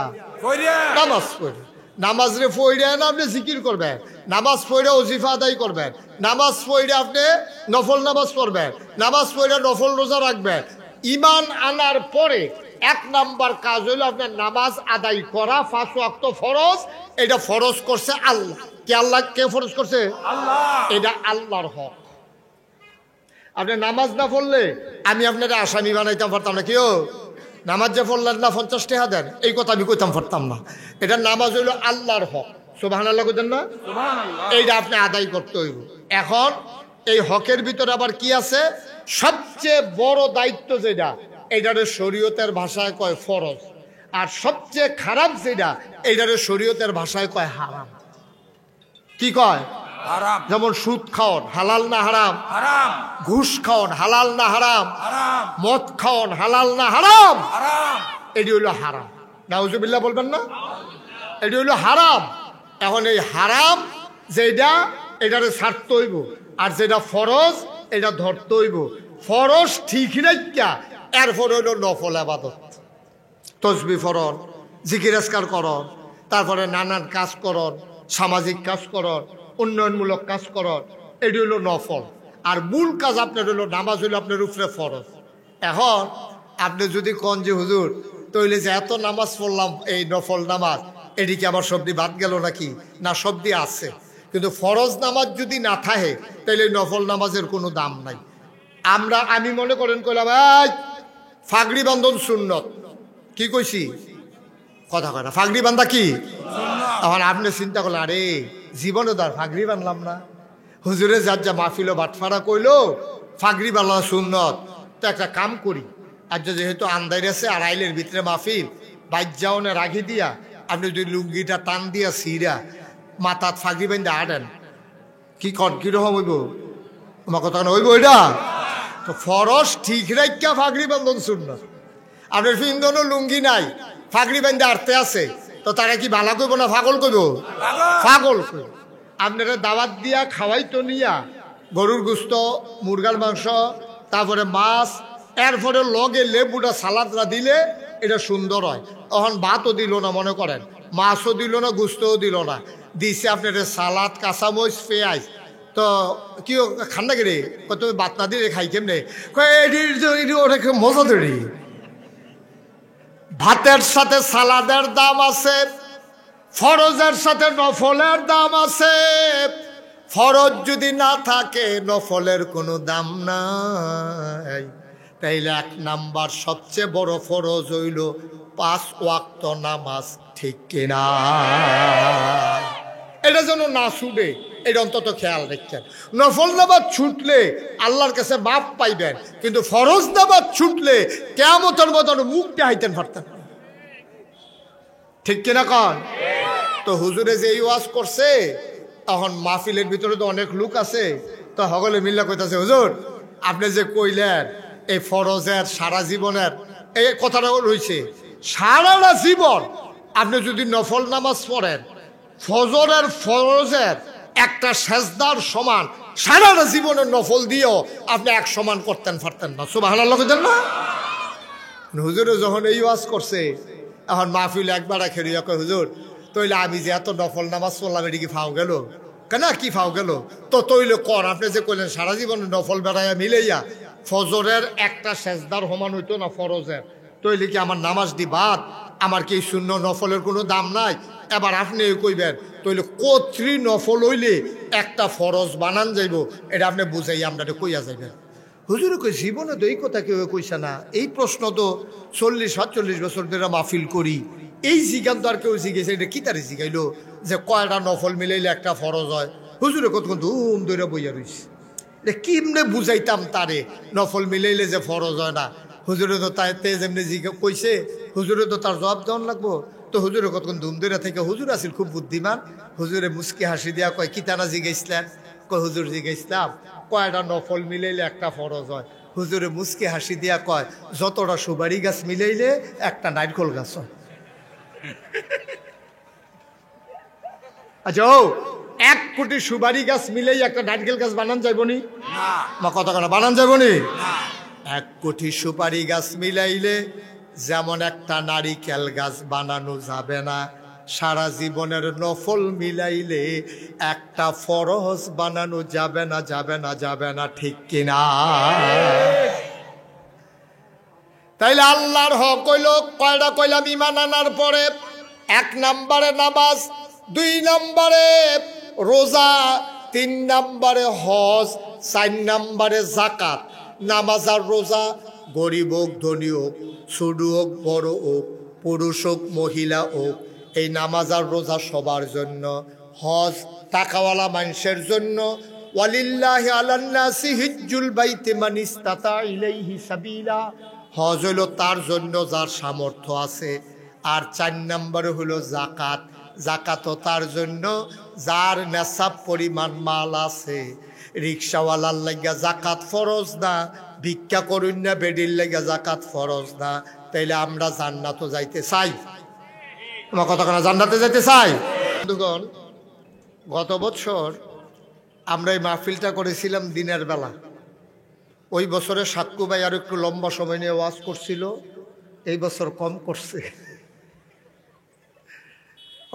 নামাজ পড়ে। নামাজ রে পড়ে না আপনি জিকির করবেন, নামাজ পড়ে ওজিফা আদায় করবেন, নামাজ পড়ে আপনি নফল নামাজ পড়বেন, নামাজ পড়ে নফল রোজা রাখবেন। ইমান আনার পরে 1 নাম্বার কাজ হইল আপনার নামাজ আদায় করা। 5 ওয়াক্ত ফরজ, এটা ফরজ করছে আল্লাহ। কে? আল্লাহ। কে ফরজ করছে? আল্লাহ। এটা আল্লাহর হক। আপনি নামাজ না পড়লে আমি আপনারা আসামি বানাইতাম পারতাম না। কেউ নামাজ যে পড়লেন না 50 টাকা দেন, এই কথা আমি কইতাম পারতাম না। এটা নামাজ হইল আল্লাহর হক। সুবহানাল্লাহ কইতেন না? এইটা আপনি আদায় করতে হইব। এখন এই হকের ভিতরে আবার কি আছে? সবচেয়ে বড় দায়িত্ব যেটা, এইটারে শরীয়তের ভাষায় কয় ফরজ। আর সবচেয়ে খারাপ যেটা, এইটারে শরীয়তের ভাষায় কয় হারাম। কি কয়? হারাম। যেমন সুদ খাওন হালাল না হারাম? হারাম। ঘুষ খাওন হালাল না হারাম? হারাম। মদ খাওন হালাল না হারাম? হারাম। এটি হইল হারাম। নাউজুবিল্লাহ বলবেন না? এটি হইল হারাম। এখন এই হারাম যেটা, এটারে ছাড়তে হইব, আর যেটা ফরজ এটা ধরতে হইব। ফরজ ঠিক রাখা, এরপর হইল নফল ইবাদত, তসবিহ পড়ন, জিকির আজকার করন, তারপরে নানান কাজ করন, সামাজিক কাজ করন, উন্নয়নমূলক কাজ করন, এটি হইল নফল। আর মূল কাজ আপনার হইল নামাজ, হইল আপনার উপরে ফরজ। এখন আপনি যদি কন যে হুজুর তইলে যে এত নামাজ পড়লাম এই নফল নামাজ, এদিকে আবার সবদি বাদ গেল নাকি? না, সবদি আছে, কিন্তু ফরজ নামাজ যদি না থাকে তাইলে নফল নামাজের কোনো দাম নাই। আমি মনে করেন কইলাম ভাই ফাগড়ি বান্ধন সুন্নত, কি কইছি? কথা কয় না, ফাগড়ি বান্ধা কি? এখন আপনি চিন্তা করলেন আরে জীবনে তার ফাগড়ি বানলাম না। হুজুরে যার যা মাহফিল বাটফাড়া কইলো ফাগড়ি বান্ধা সুন্নত, তো একটা কাম করি, আর যেহেতু আন্দাই আছে আর আইলের ভিতরে মাহফিল, বাইর যাওনে রাখি দিয়া আপনি যদি লুঙ্গিটা টান দিয়া সিরা মাথাত ফাগড়ি বান্ধা আটেন, কি কন কিরকম হইব? আমার কথা হইব ওইটা তো ফরজ ঠিক রাখা ফাগড়ি বান্ধন সুন্নত। আপনার ফিন্দনও লুঙ্গি নাই, ফাগড়ি বান্ধা আটতে আছে, তো তারা কি ভালা করবো না পাগল করব? পাগল করব। আপনারা দাওয়াত দিয়া খাওয়াই তো নিয়া গরুর গোস্ত, মুরগার মাংস, তারপরে মাছ, এরপরে লগে লেবুটা সালাদরা দিলে এটা সুন্দর হয়। তখন ভাতও দিল না, মনে করেন মাছও দিল না, গোস্তও দিল না, দিছে আপনার সালাদ, কাঁচামরিচ, পেঁয়াজ, তো কি খান্না গেরে তুমি বাত না দিলে খাই কেমনে ওটা মজা ধরি। ভাতের সাথে সালাদের দাম আছে, ফরজের সাথে নফলের দাম আছে। ফরজ যদি না থাকে নফলের কোনো দাম নাই। তাইলে 1 নাম্বার সবচেয়ে বড় ফরজ হইল 5 ওয়াক্ত নামাজ, ঠিক কিনা? এটা যেন না ছুটে, এটা অন্তত খেয়াল রাখছেন। নফল নামাজ ছুটলে আল্লাহর কাছে মাপ পাইবেন, কিন্তু ফরজ নামাজ ছুটলে কিয়ামতের মতন মুখ দেখাইতেন পারতেন, ঠিক কিনা কন? তো হুজুরে যে ওয়াজ করছে, তখন মাহফিলের ভিতরে তো অনেক লোক আছে, তো সকলে মিল্লা কইতাছে, হুজুর আপনি যে কইলেন এই ফরজের সারা জীবনের এই কথাটা রয়েছে, সারাটা জীবন আপনি যদি নফল নামাজ পড়েন, ফজরের ফরজের একটা সেজদার সমান সারাটা জীবনের নফল দিয়েও আপনি এক সমান করতেন পারতেন না। সুবহানাল্লাহ কইতেন না? হুজুরে যখন এই ওয়াজ করছে, এখন মাহফিল একবার খেয়ে কয়, হুজুর তইলে আমি যে এত নফল নামাজ পড়লাম এটা কি ফাও গেল? কেন কি ফাও গেল? তো তৈলে কর, আপনি যে কইলেন সারা জীবনে নফল বেড়াইয়া মিলাইয়া ফজরের একটা সেজদার সমান হইতো না ফরজের, তৈলে কি আমার নামাজ দি বাদ? আমার কি শূন্য নফলের কোনো দাম নাই? এবার আপনি কইবেন তৈলে কত্রি নফল হইলে একটা ফরজ বানান যাইব, এটা আপনি বুঝাই আমরা কইয়া যাইবেন। হুজুরে কই জীবনে তো এই কথা কেউ কইছে না। এই প্রশ্ন তো 40-47 বছর ধরে মাহফিল করি, এই জিজ্ঞান তো আর কেউ জিজ্ঞেছে, এটা কি তারে জিগাইলো যে কয়টা নফল মিলাইলে একটা ফরজ হয়? হুজুরে কতক্ষণ ধুম ধরে বইয়া রইছে, এটা কিমনে বুঝাইতাম তারে নফল মিলাইলে যে ফরজ হয় না? হুজুরে তো তাই তে যেমনি জিজ্ঞা কইছে, হুজুরে তো তার জবাব দেওয়ান লাগবো। তো হুজুরে কতক্ষণ ধুম ধরে থেকে, হুজুর আসিল খুব বুদ্ধিমান, হুজুরে মুস্কি হাসি দিয়া কয়, কি তারা জিগাইছিলেন? কয় হুজুর জিগাইছিলাম কয়টা নফল মিলাইলে একটা ফরজ হয়? হুজুরে মুস্কি হাসি দিয়া কয়, যতটা সুপারি গাছ মিলাইলে একটা নারকল গাছ হয়। আচ্ছা, ও 1 কোটি সুপারি গাছ মিলেই একটা নারকেল গাছ বানান যাইবনি? না। কথা কেন বানান যাইবনি? 1 কোটি সুপারি গাছ মিলাইলে যেমন একটা নারিকেল গাছ বানানো যাবে না, সারা জীবনের নফল মিলাইলে একটা ফরজ বানানো যাবে না, যাবে না, যাবে না, ঠিক কিনা? তাইলে আল্লাহর হক হইল কয়টা কইলাম ঈমান আনার পরে? 1 নম্বরে নামাজ, 2 নম্বরে রোজা, 3 নম্বরে হজ, 4 নম্বরে যাকাত। নামাজ আর রোজা গরিব হোক ধনী হোক, ছোট হোক বড় হোক, পুরুষ হোক মহিলা হোক, এই নামাজ আর রোজা সবার জন্য। হজ টাকাওয়ালা মানুষের জন্য। ওয়ালিল্লাহি আলান নাসি হিজ্জুল বাইতি মান ইসতাতা ইলাইহি সাবিলা। হজ হইল তার জন্য যার সামর্থ্য আছে। আর 4 নম্বরে হলো যাকাত। যাকাতও তার জন্য যার নেশাব পরিমাণ মাল আছে। রিক্সাওয়ালার লাগিয়া যাকাত ফরজ না, ভিক্ষা করুন না বেডির লাগিয়া যাকাত ফরজ না। তাইলে আমরা জান্নাতও যাইতে চাই। তোমার কথা কেন জান্নাতে যাইতে চাই? বন্ধুগণ, গত বছর আমরা এই মাহফিলটা করেছিলাম দিনের বেলা। ওই বছরে সাক্কু ভাই আর একটু লম্বা সময় নিয়ে ওয়াজ করছিল, এই বছর কম করছে।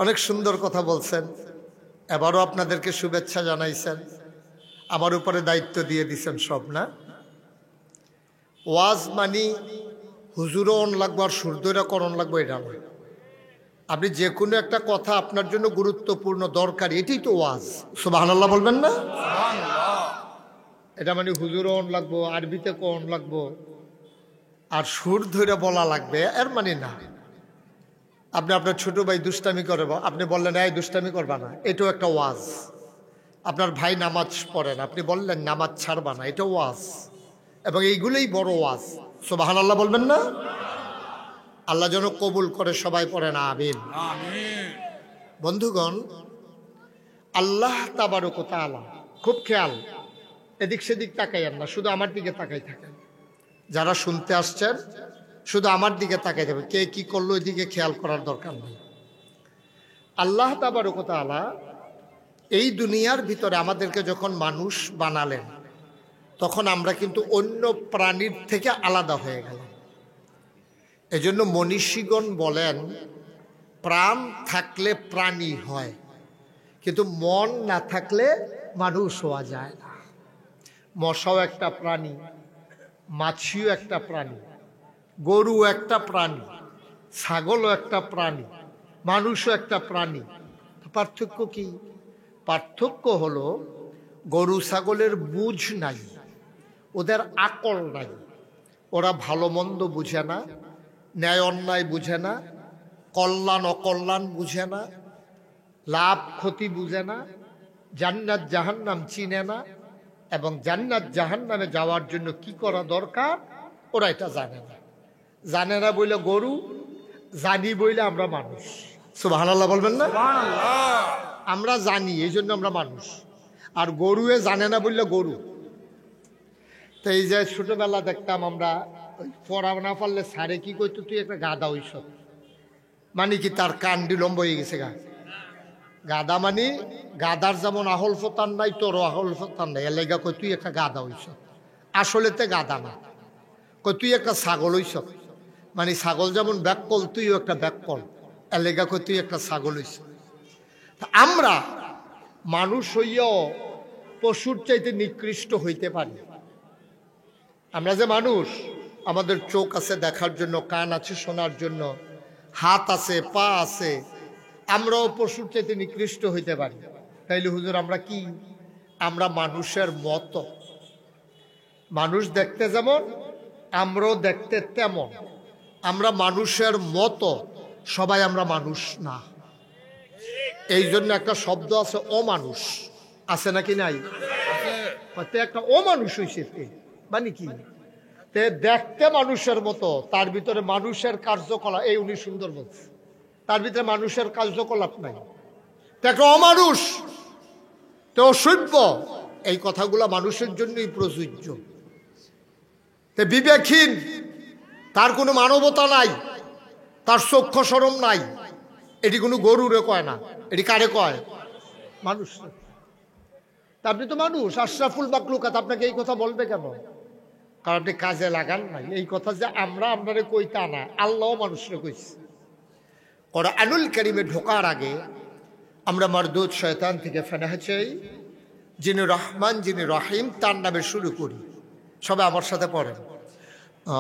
অনেক সুন্দর কথা বলছেন, এবারও আপনাদেরকে শুভেচ্ছা জানাইছেন, আমার উপরে দায়িত্ব দিয়ে দিছেন সব। না ওয়াজ মানি হুজুরও অন লাগবো আর সুরদৈরা করণ লাগবো, এটা নয়। আপনি যে কোনো একটা কথা আপনার জন্য গুরুত্বপূর্ণ দরকার, এটাই তো ওয়াজ। সুবহানাল্লাহ বলবেন না? এটা মানে হুজুরও অন লাগবো, আরবিতে কোন লাগবো আর সুর ধরে বলা লাগবে, এর মানে না। আপনি আপনার ছোট ভাই দুষ্টামি করে, আপনি বললেন এই দুষ্টামি করবা না, এটাও একটা ওয়াজ। আপনার ভাই নামাজ পড়েন, আপনি বললেন নামাজ ছাড়বা না, এটাও ওয়াজ। এবং এইগুলোই বড় ওয়াজ। সুবহানাল্লাহ বলবেন না? আল্লাহ যেন কবুল করে, সবাই পড়েন আমিন। বন্ধুগণ, আল্লাহ তাবারক ওয়া তাআলা, খুব খেয়াল, এদিক সেদিক তাকাইয়েন না, শুধু আমার দিকে তাকাই থাকেন। যারা শুনতে আসছেন শুধু আমার দিকে তাকাই থাকবে, কে কি করলো এদিকে খেয়াল করার দরকার নেই। আল্লাহ তাবারক ওয়া তাআলা এই দুনিয়ার ভিতরে আমাদেরকে যখন মানুষ বানালেন, তখন আমরা কিন্তু অন্য প্রাণীর থেকে আলাদা হয়ে গেলাম। এজন্য মনীষীগণ বলেন, প্রাণ থাকলে প্রাণী হয়, কিন্তু মন না থাকলে মানুষ হওয়া যায় না। মশাও একটা প্রাণী, মাছিও একটা প্রাণী, গরু একটা প্রাণী, ছাগলও একটা প্রাণী, মানুষও একটা প্রাণী। পার্থক্য কি? পার্থক্য হলো গরু ছাগলের বুঝ নাই, ওদের আকল নাই, ওরা ভালো মন্দ বুঝে না, ন্যায় অন্যায় বুঝে না, কল্যাণ অকল্যাণ বুঝে না, লাভ ক্ষতি বুঝে না, জান্নাত জাহান্নাম চিনে না, এবং জান্নাত জাহান্নামে যাওয়ার জন্য কি করা দরকার ওরা এটা জানে না। জানে না বইলে গরু, জানি বইলে আমরা মানুষ। সুবহানাল্লাহ বলবেন না? আমরা জানি, এই জন্য আমরা মানুষ। আর গরুয়ে জানে না বললে গরু। তো এই যে ছোটবেলা দেখতাম আমরা, পড়া না পারলে স্যারে কি করতো, তুই একটা গাদা হইস, মানে কি তার কান্ডি লম্ব হয়ে গেছে গা। গাদা মানে গাদার যেমন আহল ফতান নাই, তোরও আহল ফতান নাই, এলাকা কই তুই একটা গাদা হইস। আসলে তে গাদা না, কই তুই একটা ছাগল হইস, মানে ছাগল যেমন ব্যাককল, তুইও একটা ব্যাককল, এলাকা কই তুই একটা ছাগল হইস। আমরা মানুষ হইয়াও পশুর চাইতে নিকৃষ্ট হইতে পারি। আমরা যে মানুষ, আমাদের চোখ আছে দেখার জন্য, কান আছে শোনার জন্য, হাত আছে, পা আছে, আমরাও পশুর চাইতে নিকৃষ্ট হইতে পারি। তাইলে হুজুর আমরা কি? আমরা মানুষের মতো। মানুষ দেখতে যেমন, আমরাও দেখতে তেমন। আমরা মানুষের মতো, সবাই আমরা মানুষ না। এই জন্য একটা শব্দ আছে অমানুষ, আছে নাকি নাই? একটা অমানুষ হয়েছে, মানে কি? তে দেখতে মানুষের মতো, তার ভিতরে মানুষের কার্যকলাপ, এই উনি সুন্দর বলছে, তার ভিতরে মানুষের কার্যকলাপ নাই, তো একটা অমানুষ, তো অসভ্য। এই কথাগুলা মানুষের জন্যই প্রযোজ্য। তে বিবেকহীন, তার কোনো মানবতা নাই, তার চক্ষু শরম নাই, এটি কোনো গরুরে কয় না, এটি কারে কয়? মানুষ। তা আপনি তো মানুষ, আশরাফুল মাখলুকাত, আপনাকে এই কথা বলবে কেন? কারণ আপনি কাজে লাগান নাই। এই কথা যে আমরা আপনারে কই তা না, আল্লাহ মানুষরে কইছে। কোরআনুল কারীমে ঢোকার আগে আমরা মারদুদ শয়তান থেকে ফেনাহ চাই। যিনি রহমান, যিনি রহিম, তার নামে শুরু করি। সবাই আমার সাথে পড়েন,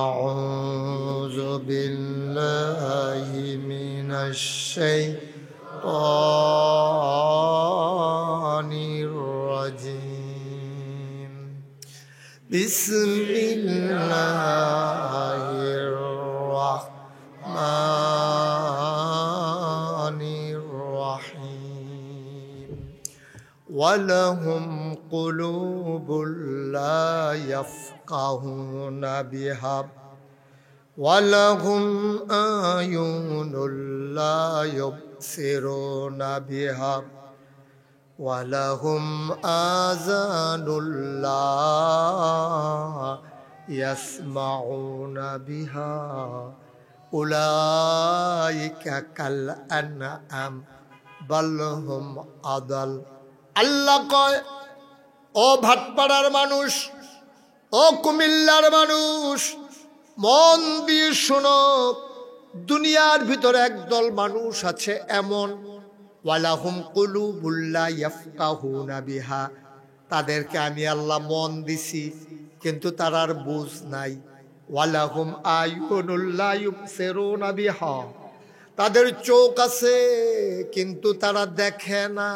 আউযু বিল্লাহি মিনাশ শাইতানির রাজিম। বিসমিল্লাহির রাহমানির রাহিম। ওয়ালাহুম কুলুবুল লা ইয়াফকাহুনা বিহা ওয়ালাহুম আয়ুনুল লা ইউবসিরুনা বিহা ওয়ালাহুম আযানুল লা ইয়াসমাউনা বিহা উলাইকা কাল আনআম বাল হুম আদাল। আল্লাহ কয়, ও ভাটপাড়ার মানুষ, ও কুমিল্লার মানুষ, মন দিয়ে শোনো, দুনিয়ার ভিতরে একদল মানুষ আছে এমন, ওয়ালাহুম কুলুবুল লা ইয়াফকাহুনা বিহা, তাদেরকে আমি আল্লাহ মন দিছি কিন্তু তার বুঝ নাই। ওয়ালাহুম আয়ুনুল লা ইউবসিরুনা বিহা, তাদের চোখ আছে কিন্তু তারা দেখে না।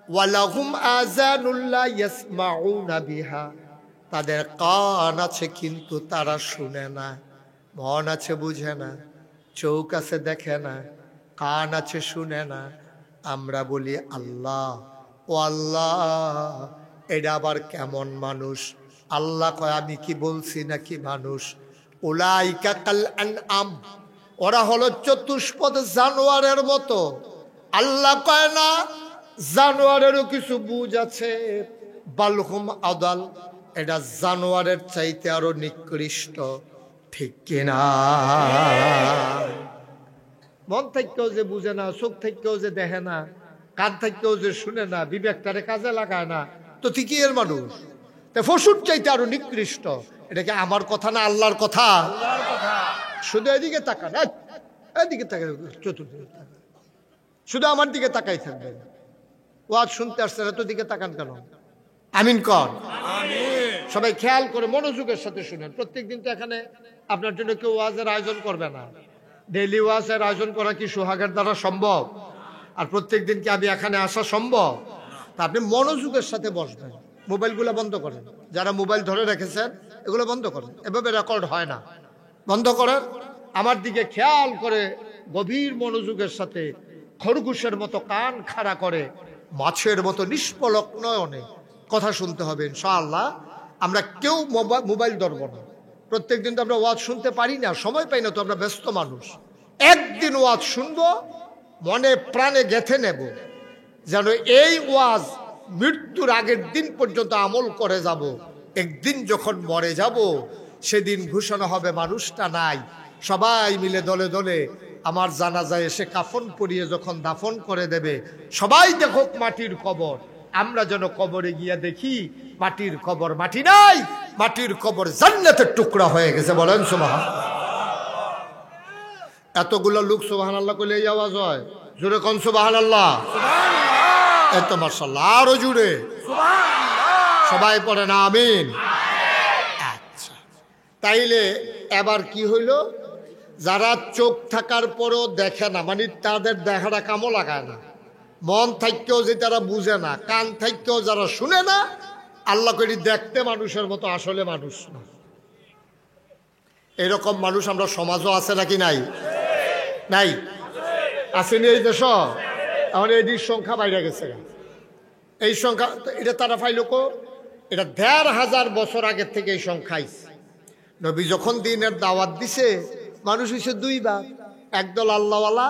ওয়ালাহুম আযানুল লা ইয়াসমাউনা বিহা, তাদের কান আছে কিন্তু তারা শুনে না। মন আছে বুঝে না, চোখ আছে দেখে না, কান আছে শুনে না। আমরা বলি আল্লাহ, ও আল্লাহ, এটা আবার কেমন মানুষ? আল্লাহ কয়, আমি কি বলছি নাকি মানুষ? উলাইকা কাল আনআম, ওরা হলো চতুষ্পদ জানোয়ারের মতো। আল্লাহ কয় না, জানোয়ারেরও কিছু বুঝ আছে। বালহুম আদাল, এটা জানোয়ারের চাইতে আরো নিকৃষ্ট, ঠিক কিনা? মন থেকেও যে বুঝে না, চোখ থেকেও যে দেখে না, কান থেকেও যে শুনে না, বিবেকটারে কাজে লাগায় না, তো ঠিকই এর মানুষ। পশুর চাইতে আরো নিকৃষ্ট। এটা কি আমার কথা না আল্লাহর কথা? শুধু এদিকে তাকান, এদিকে তাকান, চতুর্দিকে তাকান, শুধু আমার দিকে তাকাই থাকবেন। ওয়াজ শুনতে আসছে না, তো দিকে তাকান কেন? আমিন কর। আমিন। সবাই খেয়াল করে মনোযোগের সাথে শুনেন। প্রত্যেকদিন তো এখানে আপনার জন্য কেউ ওয়াজের আয়োজন করবে না। ডেইলি ওয়াজের আয়োজন করা কি সোহাগের দ্বারা সম্ভব? আর প্রত্যেকদিন কি আমি এখানে আসা সম্ভব? তা আপনি মনোযোগের সাথে বসবেন। মোবাইলগুলো বন্ধ করেন, যারা মোবাইল ধরে রেখেছেন এগুলো বন্ধ করেন, এভাবে রেকর্ড হয় না, বন্ধ করেন। আমার দিকে খেয়াল করে গভীর মনোযোগের সাথে খরগোশের মতো কান খাড়া করে মাছের মতো নিষ্পলক নয়নে কথা শুনতে হবে ইনশাআল্লাহ। আমরা কেউ মোবাইল ধরবো না। প্রত্যেকদিন তো আমরা ওয়াজ শুনতে পারি না, সময় পাই না, তো আমরা ব্যস্ত মানুষ। একদিন ওয়াজ শুনবো, মনে প্রাণে গেঁথে নেব, যেন এই ওয়াজ মৃত্যুর আগের দিন পর্যন্ত আমল করে যাব। একদিন যখন মরে যাব, সেদিন ঘোষণা হবে মানুষটা নাই, সবাই মিলে দলে দলে আমার জানাজায় এসে কাফন পরিয়ে যখন দাফন করে দেবে, সবাই দেখুক মাটির কবর, আমরা যেন কবরে গিয়া দেখি মাটির কবর মাটি নাই, মাটির কবর জান্নাতের টুকরা হয়ে গেছে। বলেন সুবহানাল্লাহ। এতগুলো লোক সুবহানাল্লাহ কইলে এই আওয়াজ হয়? জোরে কোন সুবহানাল্লাহ। এত মাশাআল্লাহ, আরো জুড়ে সবাই পড়ে না আমিন। আচ্ছা, তাইলে এবার কি হইল? যারা চোখ থাকার পরও দেখে না, মানে তাদের দেখাটা কামও লাগায় না, মন থাকতেও যে তারা বুঝে না, কান থাকতেও যারা শুনে না, আল্লাহ করি দেখতে মানুষের মতো, আসলে মানুষ না। এরকম মানুষ আমরা সমাজও আছে নাকি নাই? নাই, আসেনি এই দেশ? আমার এই সংখ্যা বাইরে গেছে। এই সংখ্যা এটা তারা পাইল কো? এটা ১,৫০০ বছর আগের থেকে এই সংখ্যা আইছে। নবী যখন দিনের দাওয়াত দিছে, মানুষ হইছে দুই ভাগ, একদল আল্লাহওয়ালা,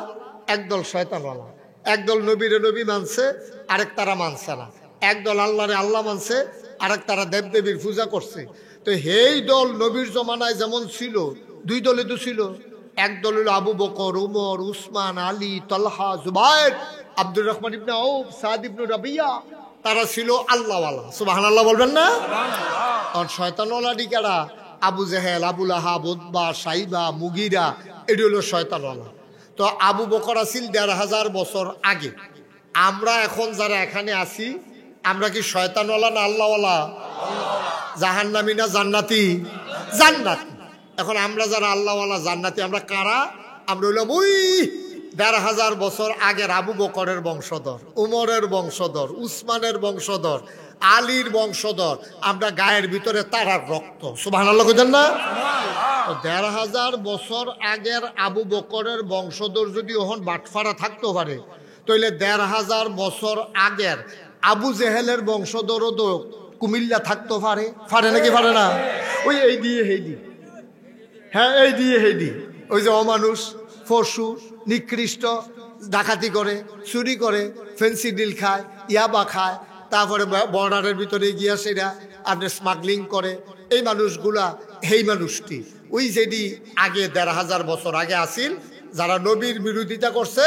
একদল শয়তানওয়ালা। একদল নবীরে নবী মানছে, আরেক তারা মানছে না। একদল আল্লাহরে আল্লাহ মানছে, আরেক তারা দেবদেবীর পূজা করছে। তো এই দল নবীর জমানায় যেমন ছিল, দুই দলে তো ছিল। একদল হলো আবু বকর, উমর, উসমান, আলী, তলহা, জুবায়ের, আব্দুর রহমান ইবনে আউফ, সাদ ইবনে রাবিয়া। তারা ছিল আল্লাহওয়ালা। সুবহানাল্লাহ বলবেন না? আর শয়তানওয়ালা ডিকারা আবু জেহেল, আবুল আহাব, উতবা, সাইবা, মুগিরা, এটি হলো শয়তানওয়ালা। তো আবু বকর আসিল ১,৫০০ বছর আগে। আমরা এখন যারা এখানে আছি, আমরা কি শয়তানওয়ালা না আল্লাহওয়ালা? জাহান্নামী না জান্নাতি? জান্নাতি। এখন আমরা যারা আল্লাহওয়ালা জান্নাতি, আমরা কারা? আমরা হইলাম ওই ১,৫০০ বছর আগের আবু বকরের বংশধর, উমরের বংশধর, উসমানের বংশধর, আলীর বংশধর। আমরা গায়ের ভিতরে তারার রক্ত। সুবহানাল্লাহ কইতেন না? ১,৫০০ বছর আগের আবু বকরের বংশধর যদি ওহন বাটফারা থাকতে পারে, তাইলে ১,৫০০ বছর আগের আবু জেহেলের বংশধরও তো কুমিল্লা থাকতে পারে। পারে নাকি পারে না? ওই এই দিয়ে হেই দি, হ্যাঁ এই দিয়ে হেই দি, ওই যে অমানুষ, পশু, নিকৃষ্ট, ডাকাতি করে, চুরি করে, ফেন্সি ডিল খায়, ইয়াবা খায়, তারপরে বর্ডারের ভিতরে গিয়া সেটা আপনি স্মাগলিং করে। এই মানুষগুলা, এই মানুষটি ওই যেটি আগে ১,৫০০ বছর আগে আসিল, যারা নবীর বিরোধিতা করছে,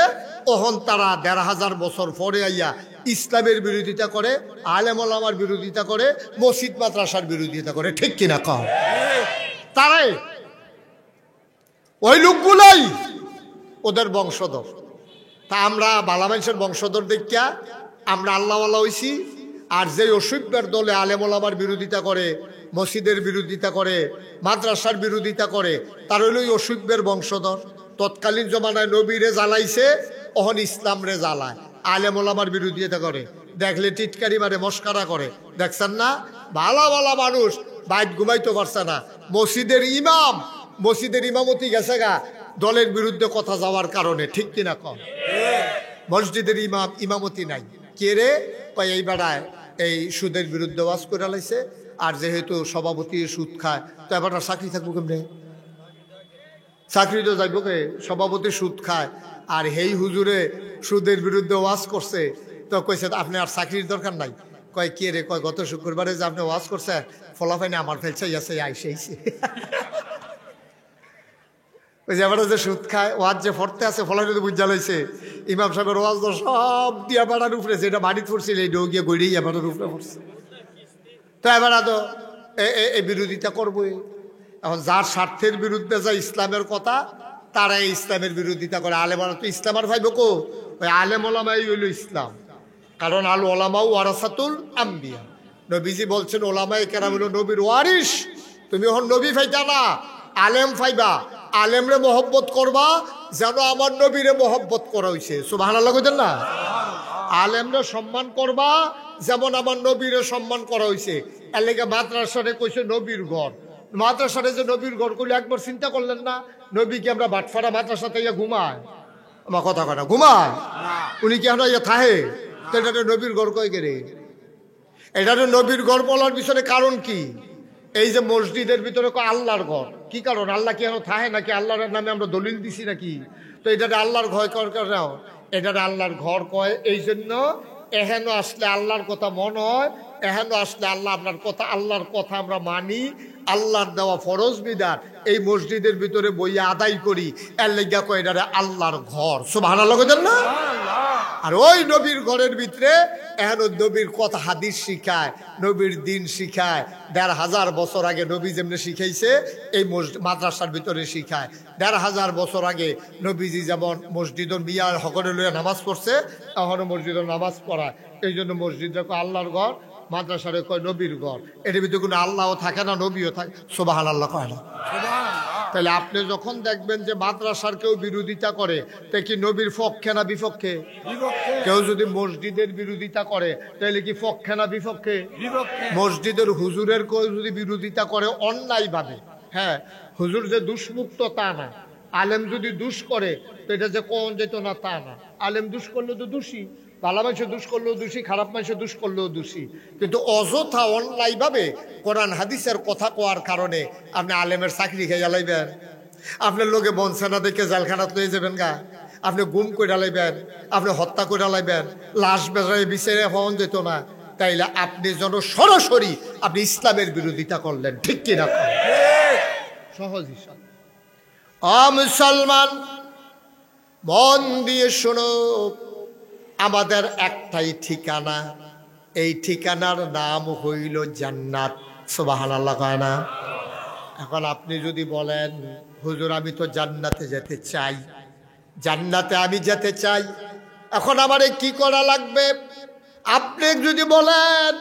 ওহন তারা ১,৫০০ বছর পরে আইয়া ইসলামের বিরোধিতা করে, আলেম ওলামার বিরোধিতা করে, মসজিদ মাদ্রাসার বিরোধিতা করে। ঠিক কিনা কও? তারাই ওই লোকগুলাই ওদের বংশধর। তা আমরা বালা মানুষের বংশধর দেখিয়া আমরা আল্লাহওয়ালা হইছি। আর যে অসভ্যের দলে আলেম ওলামার বিরোধিতা করে, মসজিদের বিরোধিতা করে, মাদ্রাসার বিরোধিতা করে, তার হইল ওই অসভ্যের বংশধর। তৎকালীন জমানায় নবীরে জ্বালাইছে, অহন ইসলাম রে জ্বালায়, আলেম ওলামার বিরোধিতা করে, দেখলে টিটকারি মারে, মস্কারা করে। দেখছেন না? ভালা ভালা মানুষ বাইট ঘুমাইতে পারছে না। মসজিদের ইমাম, মসজিদের ইমামতি গেছে গা দলের বিরুদ্ধে কথা যাওয়ার কারণে। ঠিক কিনা কম? মসজিদের ইমামতি নাই। কে রে? কয় এই বেড়ায় এই সুদের বিরুদ্ধে ওয়াজ করে লাইছে, আর যেহেতু সভাপতি সুদ খায়, তো এবার চাকরি থাকবো কেমনে? চাকরি তো যাইব কে? সভাপতি সুদ খায়, আর হেই হুজুরে সুদের বিরুদ্ধে ওয়াজ করছে, তো কইছে আপনি আর চাকরির দরকার নাই। কয় কে রে? কয় গত শুক্রবারে যে আপনি ওয়াজ করছে, ফলাফাইনে আমার ফেলছে আছে, আইসে ওই যে এবার যে সুদ খায়, ওয়াজ যে ফরতে আছে, ফলাফাই তো বুঝা লইছে ইমাম সাহেবের ওয়াজ তো সব দিয়া বেড়ার উপরে, যেটা বাড়িতে পড়ছিল এই ডো গিয়ে গড়িয়ে এবারের উপরে পড়ছে। তো এবার তো এই বিরোধিতা করবোই। এখন যার স্বার্থের বিরুদ্ধে যা ইসলামের কথা, তারা এই ইসলামের বিরোধিতা করে। আলেমারা তো ইসলাম আর ভাইব কো? ওই আলেম ওলামাই হইল ইসলাম। কারণ আল ওলামাউ ওয়ারাসাতুল আম্বিয়া, নবীজি বলছেন ওলামায়ে কেরাম হলো নবীর ওয়ারিস। তুমি হন নবী ফাইতা না, আলেম ফাইবা। আলেমরে মহব্বত করবা যেন আমার নবীরে মহব্বত করা হয়েছে। সুবহানাল্লাহ কইতেন না? আলেমরে সম্মান করবা যেমন আমার নবীরে সম্মান করা হয়েছে। এর লেগে মাদ্রাসারে কইছে নবীর ঘর। মাদ্রাসারে যে নবীর ঘর করলে একবার চিন্তা করলেন না? নবী কি আমরা বাটফারা মাদ্রাসাতে ইয়া ঘুমায়? আমার কথা কয় না, ঘুমায়? উনি কি আমরা ইয়া থাহে? তো এটা নবীর ঘর কয় গেরে? এটা নবীর ঘর বলার পিছনে কারণ কি? এই যে মসজিদের ভিতরে আল্লাহর ঘর, কি কারণ? আল্লাহ কি এখন থাহে নাকি? আল্লাহর নামে আমরা দলিল দিছি নাকি? তো এটা আল্লাহর ঘর কর নাও, এটা আল্লাহর ঘর কয় এই জন্য এহেন আসলে আল্লাহর কথা মনে হয়, এহেন আসলে আল্লাহ আপনার কথা, আল্লাহর কথা আমরা মানি, আল্লাহর দেওয়া ফরজ বিধান এই মসজিদের ভিতরে বইয়া আদায় করি। এর লেগা কয় এটা আল্লাহর ঘর। সুবহানাল্লাহ কইতেন না? আর ওই নবীর ঘরের ভিতরে এখন নবীর কথা হাদিস শিখায়, নবীর দিন শিখায়। ১৫০০ বছর আগে নবী যেমনি শিখাইছে এই মাদ্রাসার ভিতরে শিখায়। ১৫০০ বছর আগে নবীজি যেমন মসজিদের মিয়ার হকরে লইয়া নামাজ পড়ছে, এখনো মসজিদের নামাজ পড়ায়। এই জন্য মসজিদে আল্লাহর ঘর, মাদ্রাসারে কয় নবীর ঘর। এটার ভিতরে কোনো আল্লাহও থাকে না, নবীও থাকে। সুবহানাল্লাহ কয় না? তাহলে আপনি যখন দেখবেন যে মাদ্রাসার কেউ বিরোধিতা করে, তা কি নবীর পক্ষে না বিপক্ষে? কেউ যদি মসজিদের বিরোধিতা করে তাহলে কি পক্ষে না বিপক্ষে? মসজিদের হুজুরের কেউ যদি বিরোধিতা করে অন্যায় ভাবে, হ্যাঁ, হুজুর যে দুষ্মুক্ত তা না। আলেম যদি দুষ করে তো এটা যে কোন যেত না তা না। আলেম দুষ করলে তো দোষী, ভালো মানুষের দুষ করলেও দোষী, খারাপ মানুষের দুষ করলেও দোষী। কিন্তু অযথা অন্যায় ভাবে কোরআন হাদিসের কথা কোয়ার কারণে আপনি আলেমের চাকরি খেয়ে জ্বালাইবেন, আপনার লোকে বনসেনা দেখে জেলখানাত লয়ে যাবেন গা, আপনি গুম করে ঢালাইবেন, আপনি হত্যা করে ঢালাইবেন, লাশ বেজায় বিচারে হওয়া যেত না। তাইলে আপনি যেন সরাসরি আপনি ইসলামের বিরোধিতা করলেন, ঠিক কিনা? সহজ হিসাব। মুসলমান মন দিয়ে শোনো, আমাদের একটাই ঠিকানা, এই ঠিকানার নাম হইল জান্নাত। সুবহানাল্লাহ কয় না? এখন আপনি যদি বলেন হুজুর আমি তো জান্নাতে যেতে চাই, জান্নাতে আমি যেতে চাই, এখন আমারে কি করা লাগবে? আপনি যদি বলেন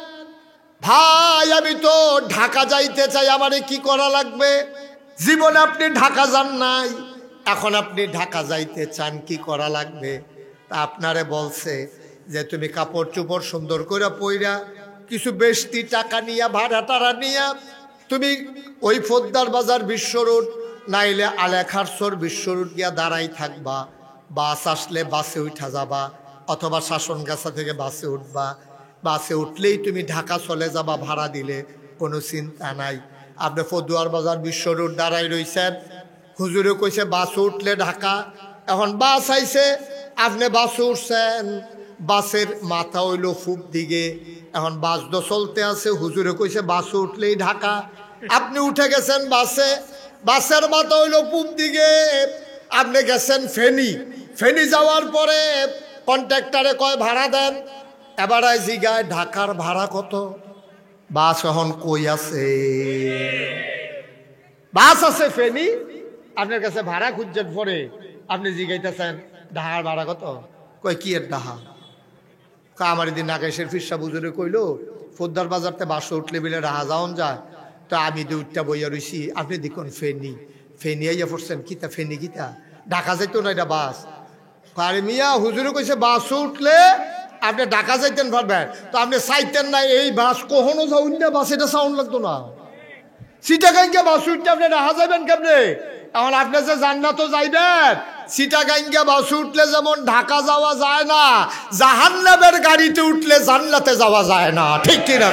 ভাই আমি তো ঢাকা যাইতে চাই, আমারে কি করা লাগবে? জীবনে আপনি ঢাকা যান নাই, এখন আপনি ঢাকা যাইতে চান, কি করা লাগবে? তা আপনারে বলছে যে তুমি কাপড় চোপড় সুন্দর করে পইরা কিছু বেশি টাকা নিয়া ভাড়া টাড়া নিয়া তুমি ওই ফোদ্দার বাজার বিশ্ব রোড নাইলে আলেখারসর বিশ্ব রোড গিয়া দাঁড়াই থাকবা। বাস আসলে বাসে উঠা যাবা, অথবা শাসনগাছা থেকে বাসে উঠবা। বাসে উঠলেই তুমি ঢাকা চলে যাবা, ভাড়া দিলে কোনো চিন্তা নাই। আপনি ফদুয়ার বাজার বিশ্ব রোড দাঁড়াই রইছেন, হুজুরে কইছে বাসে উঠলে ঢাকা। এখন বাস আইছে, আপনি বাসে উঠছেন, বাসের মাথা হইল ফুপ দিকে, এখন বাস তো চলতে আছে, হুজুরে কইছে বাসে উঠলেই ঢাকা। আপনি উঠে গেছেন বাসে, বাসের মাথা হইল পূব দিকে, আপনি গেছেন ফেনী, ফেনী যাওয়ার পরে কন্ট্রাক্টরে কয় ভাড়া দেন, এবারে জিগায় ঢাকার ভাড়া কত? বাস এখন কই আছে? বাস আছে ফেনী, আপনার কাছে ভাড়া খুঁজছেন, পরে আপনি জিগাইতেছেন ঢাকার ভাড়া কত? কয় কি এর ঢাকা? আমার দিন নাগেশের ফিরসা বুজুরে কইল ফোদ্দার বাজারতে বাস উঠলে বিলে রাহা যাওন যায়, তো আমি দুইটা বইয়া রইছি, আপনি দেখুন ফেনী, ফেনী আইয়া পড়ছেন, কিতা ফেনী কিতা? ঢাকা যাইতো না এটা বাস। আরে মিয়া হুজুরে কইছে বাস উঠলে আপনি ঢাকা যাইতেন পারবেন, তো আপনি চাইতেন না এই বাস কখনো যাউন না, বাস এটা সাউন্ড লাগতো না। চিটাগাঙ্গে বাস উঠতে আপনি রাহা যাবেন কেমনে? এখন আপনি যে জান্নাতও যাইবেন, চিটাগাঙ্গে বাস উঠলে যেমন ঢাকা যাওয়া যায় না, জাহান্নামের গাড়িতে উঠলে জান্নাতে যাওয়া যায় না, ঠিক কিনা?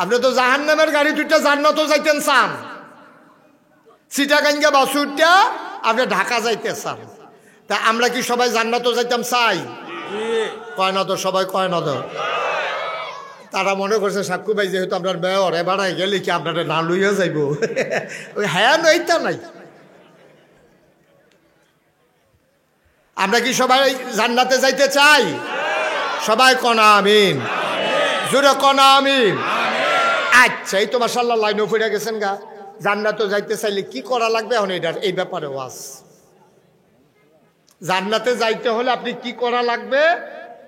আপনি তো জাহান্নামের গাড়িতে উঠতে জান্নাতও যাইতেন চান, চিটাগাঙ্গে বাস উঠতে আপনি ঢাকা যাইতে চান। তা আমরা কি সবাই জান্নাতও যাইতাম চাই? কয় না তো, সবাই কয় না তো। তারা মনে করছে সাক্ষু ভাই যেহেতু আপনার মেয়র, এবার গেলে কি আপনারা না লইয়া যাইব? ওই হ্যাঁ নইতা নাই। আমরা কি সবাই জান্নাতে যাইতে চাই? সবাই কনা আমিন, জোরে কনা আমিন। আচ্ছা, এই তো মাশাআল্লাহ লাইনও পড়ে গেছেন গা। জান্নাতে যাইতে চাইলে কি করা লাগবে? এখন এটার এই ব্যাপারে ওয়াজ। জান্নাতে যাইতে হলে আপনি কি করা লাগবে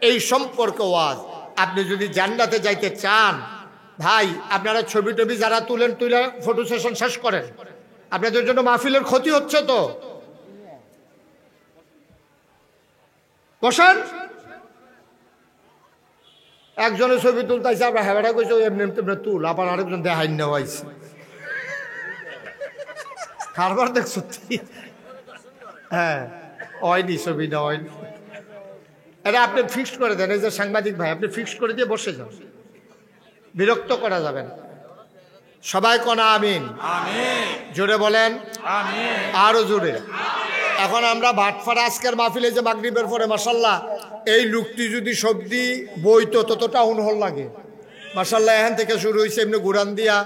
এই সম্পর্কে ওয়াজ। আপনি যদি জান্নাতে যাইতে চান ভাই, আপনারা ছবি টবি যারা তুলে ফটো সেশন শেষ করেন। আপনাদের জন্য মাহফিলের ক্ষতি হচ্ছে তো। বসেন। একজনের ছবি তুলতেছে, আমরা হেবাটা কইছি এমনি এমনি তুল, আবার আরেকজন দেখাই নেওয়াইছে। কারবার দেখছো? হ্যাঁ, হয়নি ছবিটা, হয়নি। এটা আপনি ফিক্সড করে দেন। এই যে সাংবাদিক ভাই, আপনি ফিক্সড করে দিয়ে বসে যান, বিরক্ত করা যাবেন। সবাই কোনা আমিন। জোরে বলেন আরো জোরে। এখন আমরা ভাটফাড়া আজকের মাহফিলে যে মাগরিবের পরে মাশাল্লাহ এই লোকটি যদি সবজি বইতো তত টাউন হল লাগে মাশাল্লাহ। এখান থেকে শুরু হয়েছে এমনি ঘুরান দিয়া,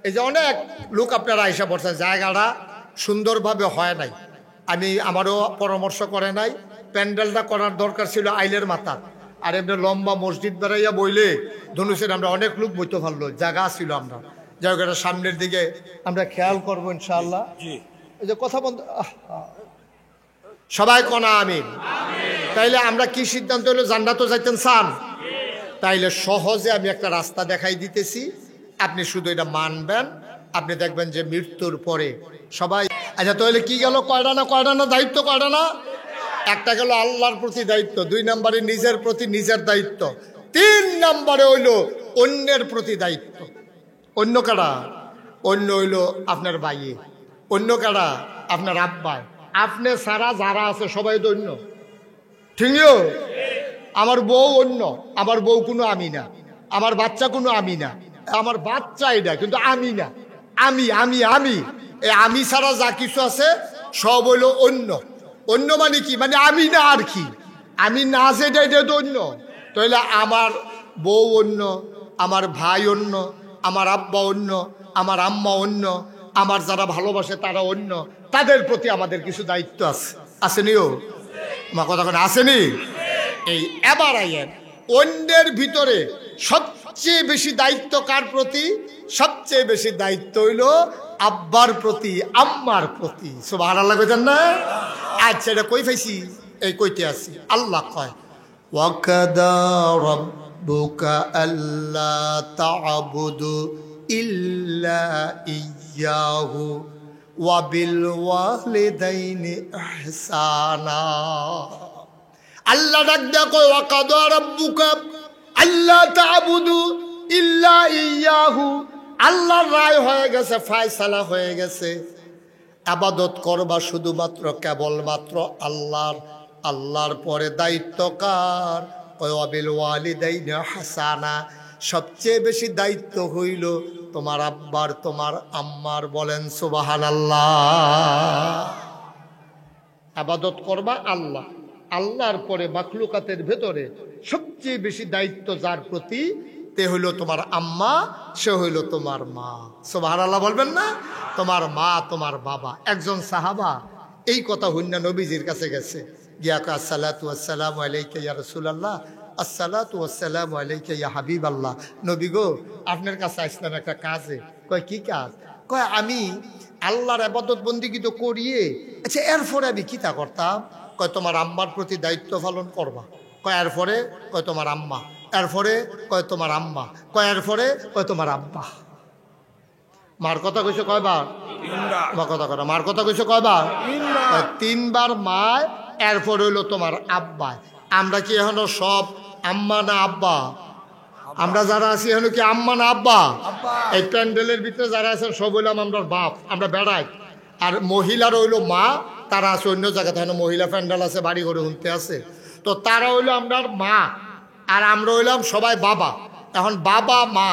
এই যে অনেক লোক আপনারা আইসা পড়ছেন। জায়গাটা সুন্দরভাবে হয় নাই, আমারও পরামর্শ করে নাই। প্যান্ডেলটা করার দরকার ছিল আইলের মাথা, আর এমনি লম্বা মসজিদ বেড়াইয়া বইলে ধনুষের আমরা অনেক লোক বইতে পারলো, জায়গা ছিল। আমরা জায়গাটা সামনের দিকে আমরা খেয়াল করবো ইনশাআল্লাহ। এই যে কথা বন্ধ, সবাই কোনা আমিন। তাইলে আমরা কি সিদ্ধান্ত হলো? জান্নাতও যাইতেন চান? তাইলে সহজে আমি একটা রাস্তা দেখাই দিতেছি, আপনি শুধু এটা মানবেন। আপনি দেখবেন যে মৃত্যুর পরে সবাই, আচ্ছা তাহলে কি গেল? কয়টা না দায়িত্ব? কয়টা না? একটা গেল আল্লাহর প্রতি দায়িত্ব, 2 নম্বরে নিজের প্রতি নিজের দায়িত্ব, 3 নম্বরে হইল অন্যের প্রতি দায়িত্ব। অন্য কারা? অন্য হইল আপনার ভাইয়ে, অন্য কারা? আপনার আব্বায়। আপনি সারা যারা আছে সবাই তো অন্য, ঠিক? আমার বউ অন্য, আমার বউ কোনো আমি না, আমার বাচ্চা কোনো আমি না, আমার বাচ্চা এটা কিন্তু আমি না, আমি আমি আমি এই আমি ছাড়া যা কিছু আছে সব হইল অন্য। অন্য মানে কি? মানে আমি না আর কি, আমি না যেটা এটা তো অন্য। তাহলে আমার বউ অন্য, আমার ভাই অন্য, আমার আব্বা অন্য, আমার আম্মা অন্য, আমার যারা ভালোবাসে তারা অন্য। তাদের প্রতি আমাদের কিছু দায়িত্ব আছে, আসেনিও? আমার কথা কোনো আসেনি? এই এবার আইয়েন অন্যের ভিতরে সবচেয়ে বেশি দায়িত্ব কার প্রতি? সবচেয়ে বেশি দায়িত্ব হইল আব্বার প্রতি, আম্মার প্রতি। সুবহানাল্লাহ কইতেন না? আচ্ছা এটা কই পাইছি? এই কইতে আসি। আল্লাহ কয় ওয়াকাদা রাব্বুকা আল্লা তা'বুদু ইল্লা ইয়্যাহু ওয়া বিল ওয়ালিদাইনি ইহসানা। আল্লাহ ডাক দেয়া কয় ওয়াকাদা রাব্বুকা আল্লা তা'বুদু ইল্লা ইয়্যাহু। আল্লাহর রায় হয়ে গেছে, ফায়সালা হয়ে গেছে, ইবাদত করবা শুধুমাত্র কেবলমাত্র আল্লাহর। আল্লাহর পরে দায়িত্ব কার? ওয়া বিল ওয়ালিদাইনি ইহসানা। সবচেয়ে বেশি দায়িত্ব হইল তোমার আব্বার, তোমার আম্মার। বলেন সুবহানাল্লাহ। ইবাদত করবা আল্লাহ, আল্লাহর পরে মাখলুকাতের ভেতরে সবচেয়ে বেশি দায়িত্ব যার প্রতি, তে হইল তোমার আম্মা, সে হইল তোমার মা। সুবহানাল্লাহ বলবেন না? তোমার মা, তোমার বাবা। একজন সাহাবা এই কথা হইনা নবীজির কাছে গেছে, গিয়া কয় আসসালাতু ওয়াসসালামু আলাইকা ইয়া রাসূলুল্লাহ, আসসালাতু ওয়াসসালামু আলাইকা ইয়া হাবিবাল্লাহ। নবী গো, আপনার কাছে আসলাম একটা কাজে। কয় কি কাজ? কয় আমি আল্লাহর ইবাদত বন্দেগী তো করিয়ে, আচ্ছা এরপরে আমি কিতা করতাম? কয় তোমার আম্মার প্রতি দায়িত্ব পালন করবা। কয় এরপরে? কয় তোমার আম্মা। এরপরে? কয় তোমার আম্মা। কয় এরপরে? কয় তোমার আব্বা। মার কথা কইছো কয়বার? মা কথা করা। মার কথা কইছো কয়বার? 3 বার মা, এরপর হইলো তোমার আব্বা। আমরা কি এখনো সব আম্মা না আব্বা? আমরা যারা আছি এখনো কি আম্মা না আব্বা? এই প্যান্ডেলের ভিতরে যারা আছেন সব হইলাম আমরা বাপ, আমরা বেড়াই। আর মহিলার হইলো মা, তারা আছে অন্য জায়গাতে, মহিলা প্যান্ডেল আছে, বাড়ি ঘরে শুনতে আছে, তো তারা হইলো আমরা মা, আর আমরা হইলাম সবাই বাবা। এখন বাবা মা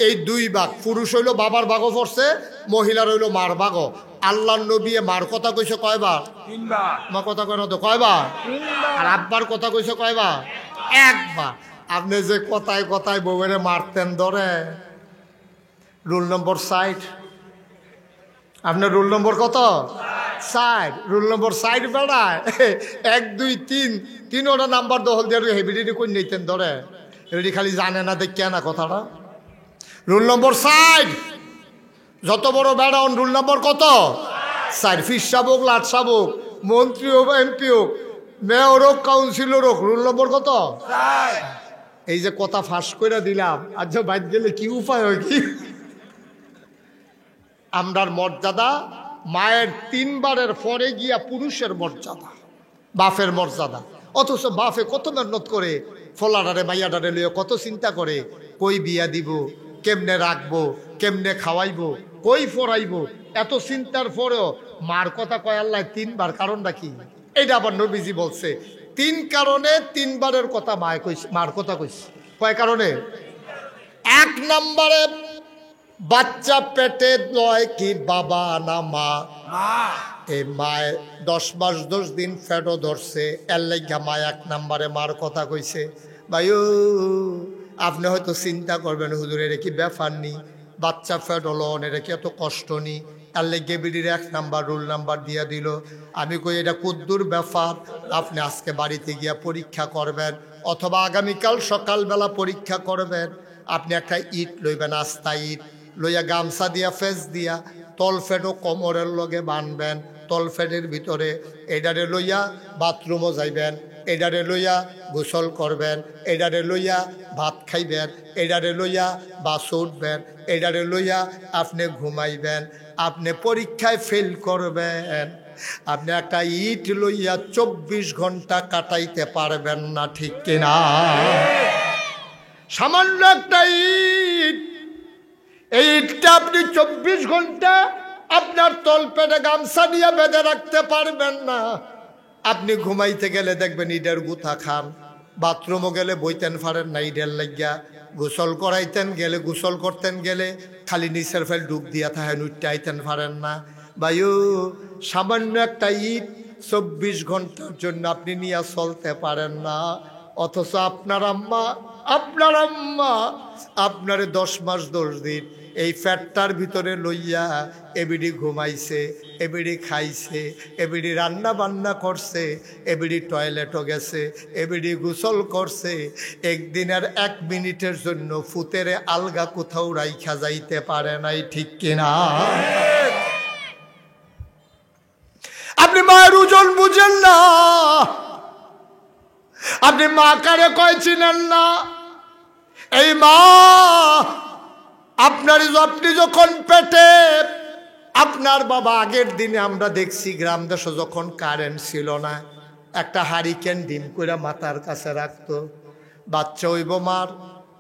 এই 2 ভাগ। পুরুষ হইলো বাবার ভাগও পড়ছে, মহিলার হইলো মার ভাগও। আল্লাহর নবী মার কথা কইছে কয়বার? 3 বার। মা কথা কয় না তো কয়বার? আর আব্বার কথা কইছে কয়বার? 1 বার। আপনি যে কথায় কথায় বউয়েরে মারতেন ধরে, রুল নম্বর 60। আপনার রুল নম্বর কত? 60। রুল নম্বর 60 বেড়ায় 1 2 3 3ওটা নাম্বার দখল দিয়ে হেবিডিটি কই নিতেন ধরে। এটি খালি জানে না, দেখিয়া না কথাটা। রুল নম্বর 60। যত বড় বেড়াউন, রুল নম্বর কত? 60। ফিসাব হোক, লাট সাব হোক, মন্ত্রী হোক, এমপি হোক, মেয়র হোক, কাউন্সিলর হোক, রুল নম্বর কত? এই যে কথা ফাঁস করে দিলাম, আচ্ছা বাইর গেলে কি উপায় হয় কি? আমরার মর্যাদা মায়ের 3 বারের পরে গিয়া পুরুষের মর্যাদা, বাপের মর্যাদা। অথচ বাপে কত মেহনত করে, ফলাডারে মাইয়াডারে লইয়া কত চিন্তা করে, কই বিয়া দিব, কেমনে রাখবো, কেমনে খাওয়াইবো, কই ফরাইবো, এত চিন্তার পরেও মার কথা কয় আল্লাহ 3 বার। কারণটা কি? এইটা আবার নবীজি বলছে 3 কারণে 3 বারের কথা মায় কইছে, মার কথা কইছে। কয় কারণে? 1 নম্বরে বাচ্চা পেটে লয় কি বাবা না মা? এই মায় 10 মাস 10 দিন ফেটও ধরছে, এর লাইগা মা 1 নম্বরে মার কথা কইছে। ভাইও আপনি হয়তো চিন্তা করবেন, হুজুর এটা কি ব্যাপার নি, বাচ্চা ফেট হলো এটা কি এত কষ্ট নি, এর লাইগা বিডির 1 নাম্বার রুল নাম্বার দিয়া দিল। আমি কই এটা কুদ্দুর ব্যাপার, আপনি আজকে বাড়িতে গিয়া পরীক্ষা করবেন অথবা আগামীকাল সকালবেলা পরীক্ষা করবেন। আপনি একটা ইট লইবেন, আস্তা ইট লইয়া গামছা দিয়া ফেস দিয়া তলফেটও কোমরের লগে বানবেন, তলফেটের ভিতরে এডারে লইয়া বাথরুমও যাইবেন, এডারে লইয়া গোসল করবেন, এডারে লইয়া ভাত খাইবেন, এডারে লইয়া বাস উঠবেন, এডারে লইয়া আপনি ঘুমাইবেন। আপনি পরীক্ষায় ফেল করবেন, আপনি একটা ইট লইয়া 24 ঘন্টা কাটাইতে পারবেন না, ঠিক কিনা? সামান্য একটা ইট, এই ইটটা আপনি 24 ঘন্টা আপনার তলপেটে গামছা নিয়ে বেঁধে রাখতে পারবেন না। আপনি ঘুমাইতে গেলে দেখবেন ইটের গুথা খান, বাথরুমও গেলে বইতেন পারেন না ইটের লাগিয়া, গোসল করাইতেন গেলে, গোসল করতেন গেলে খালি নিচের ফেল ডুব দিয়া থাকেন, উঠতে আইতেন পারেন না। ভাইও সামান্য একটা ইট 24 ঘন্টার জন্য আপনি নিয়ে চলতে পারেন না। অথচ আপনার আম্মা আপনারে 10 মাস 10 দিন এই ফ্যাটটার ভিতরে লইয়া এবিডি ঘুমাইছে, এবিডি খাইছে, এবিডি রান্না বান্না করছে, এবিডি টয়লেটও গেছে, এবিডি গোসল করছে। একদিনের 1 মিনিটের জন্য ফুতেরে আলগা কোথাও রাইখা যাইতে পারে নাই, ঠিক কিনা? আপনি মায়ের ওজন বুঝেন না, আপনি মা কারে কয় চিনেন না। এই মা আপনি যখন পেটে, আপনার বাবা আগের দিনে আমরা দেখছি গ্রাম দেশে যখন কারেন্ট ছিল না, একটা হারিকেন ডিম করে মাথার কাছে রাখতো, বাচ্চা হইব মার,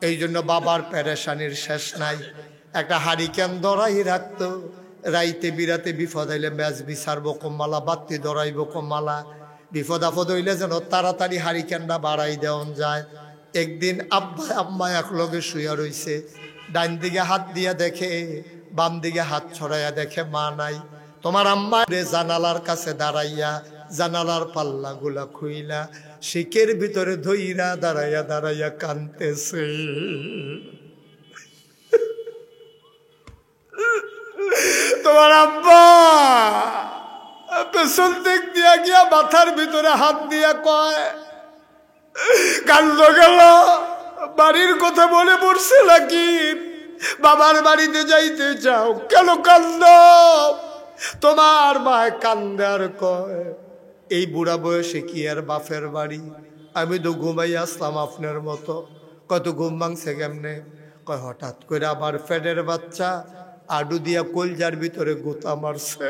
এই জন্য বাবার পেরেশানির শেষ নাই। একটা হারিকেন ধরাই রাখতো, রাইতে বিরাতে বিপদ হইলে ম্যাচ বিচারবো কমালা, বাত্তি ধরাইব কমালা, বিপদ আপদ হইলে যেন তাড়াতাড়ি হারিকেনটা বাড়াই দেওয়া যায়। একদিন আম্মা একলগে শুয়া রইছে, ডাইন দিকে হাত দিয়া দেখে, বাম দিকে হাত ছড়াইয়া দেখে মা নাই। তোমার আম্মা জানালার কাছে দাঁড়াইয়া জানালার পাল্লা গুলা খুইলা শিকের ভিতরে ধইরা দাঁড়াইয়া দাঁড়াইয়া কানতেছে। তোমার আব্বা পেছন দিক দিয়া গিয়া মাথার ভিতরে হাত দিয়া কয়, কান্দ গেল, বাড়ির কথা মনে পড়ছে নাকি? বাবার বাড়িতে যাইতে চাও, কেন কান্দ? তোমার মায় কান্দে আর কয়, এই বুড়া বয়সে কি আর বাপের বাড়ি? আমি তো ঘুমাই আসলাম আপনার মতো। কত ঘুম ভাঙছে কেমনে? কয় হঠাৎ করে আবার ফেডের বাচ্চা আডু দিয়া কলজার ভিতরে গোতা মারছে,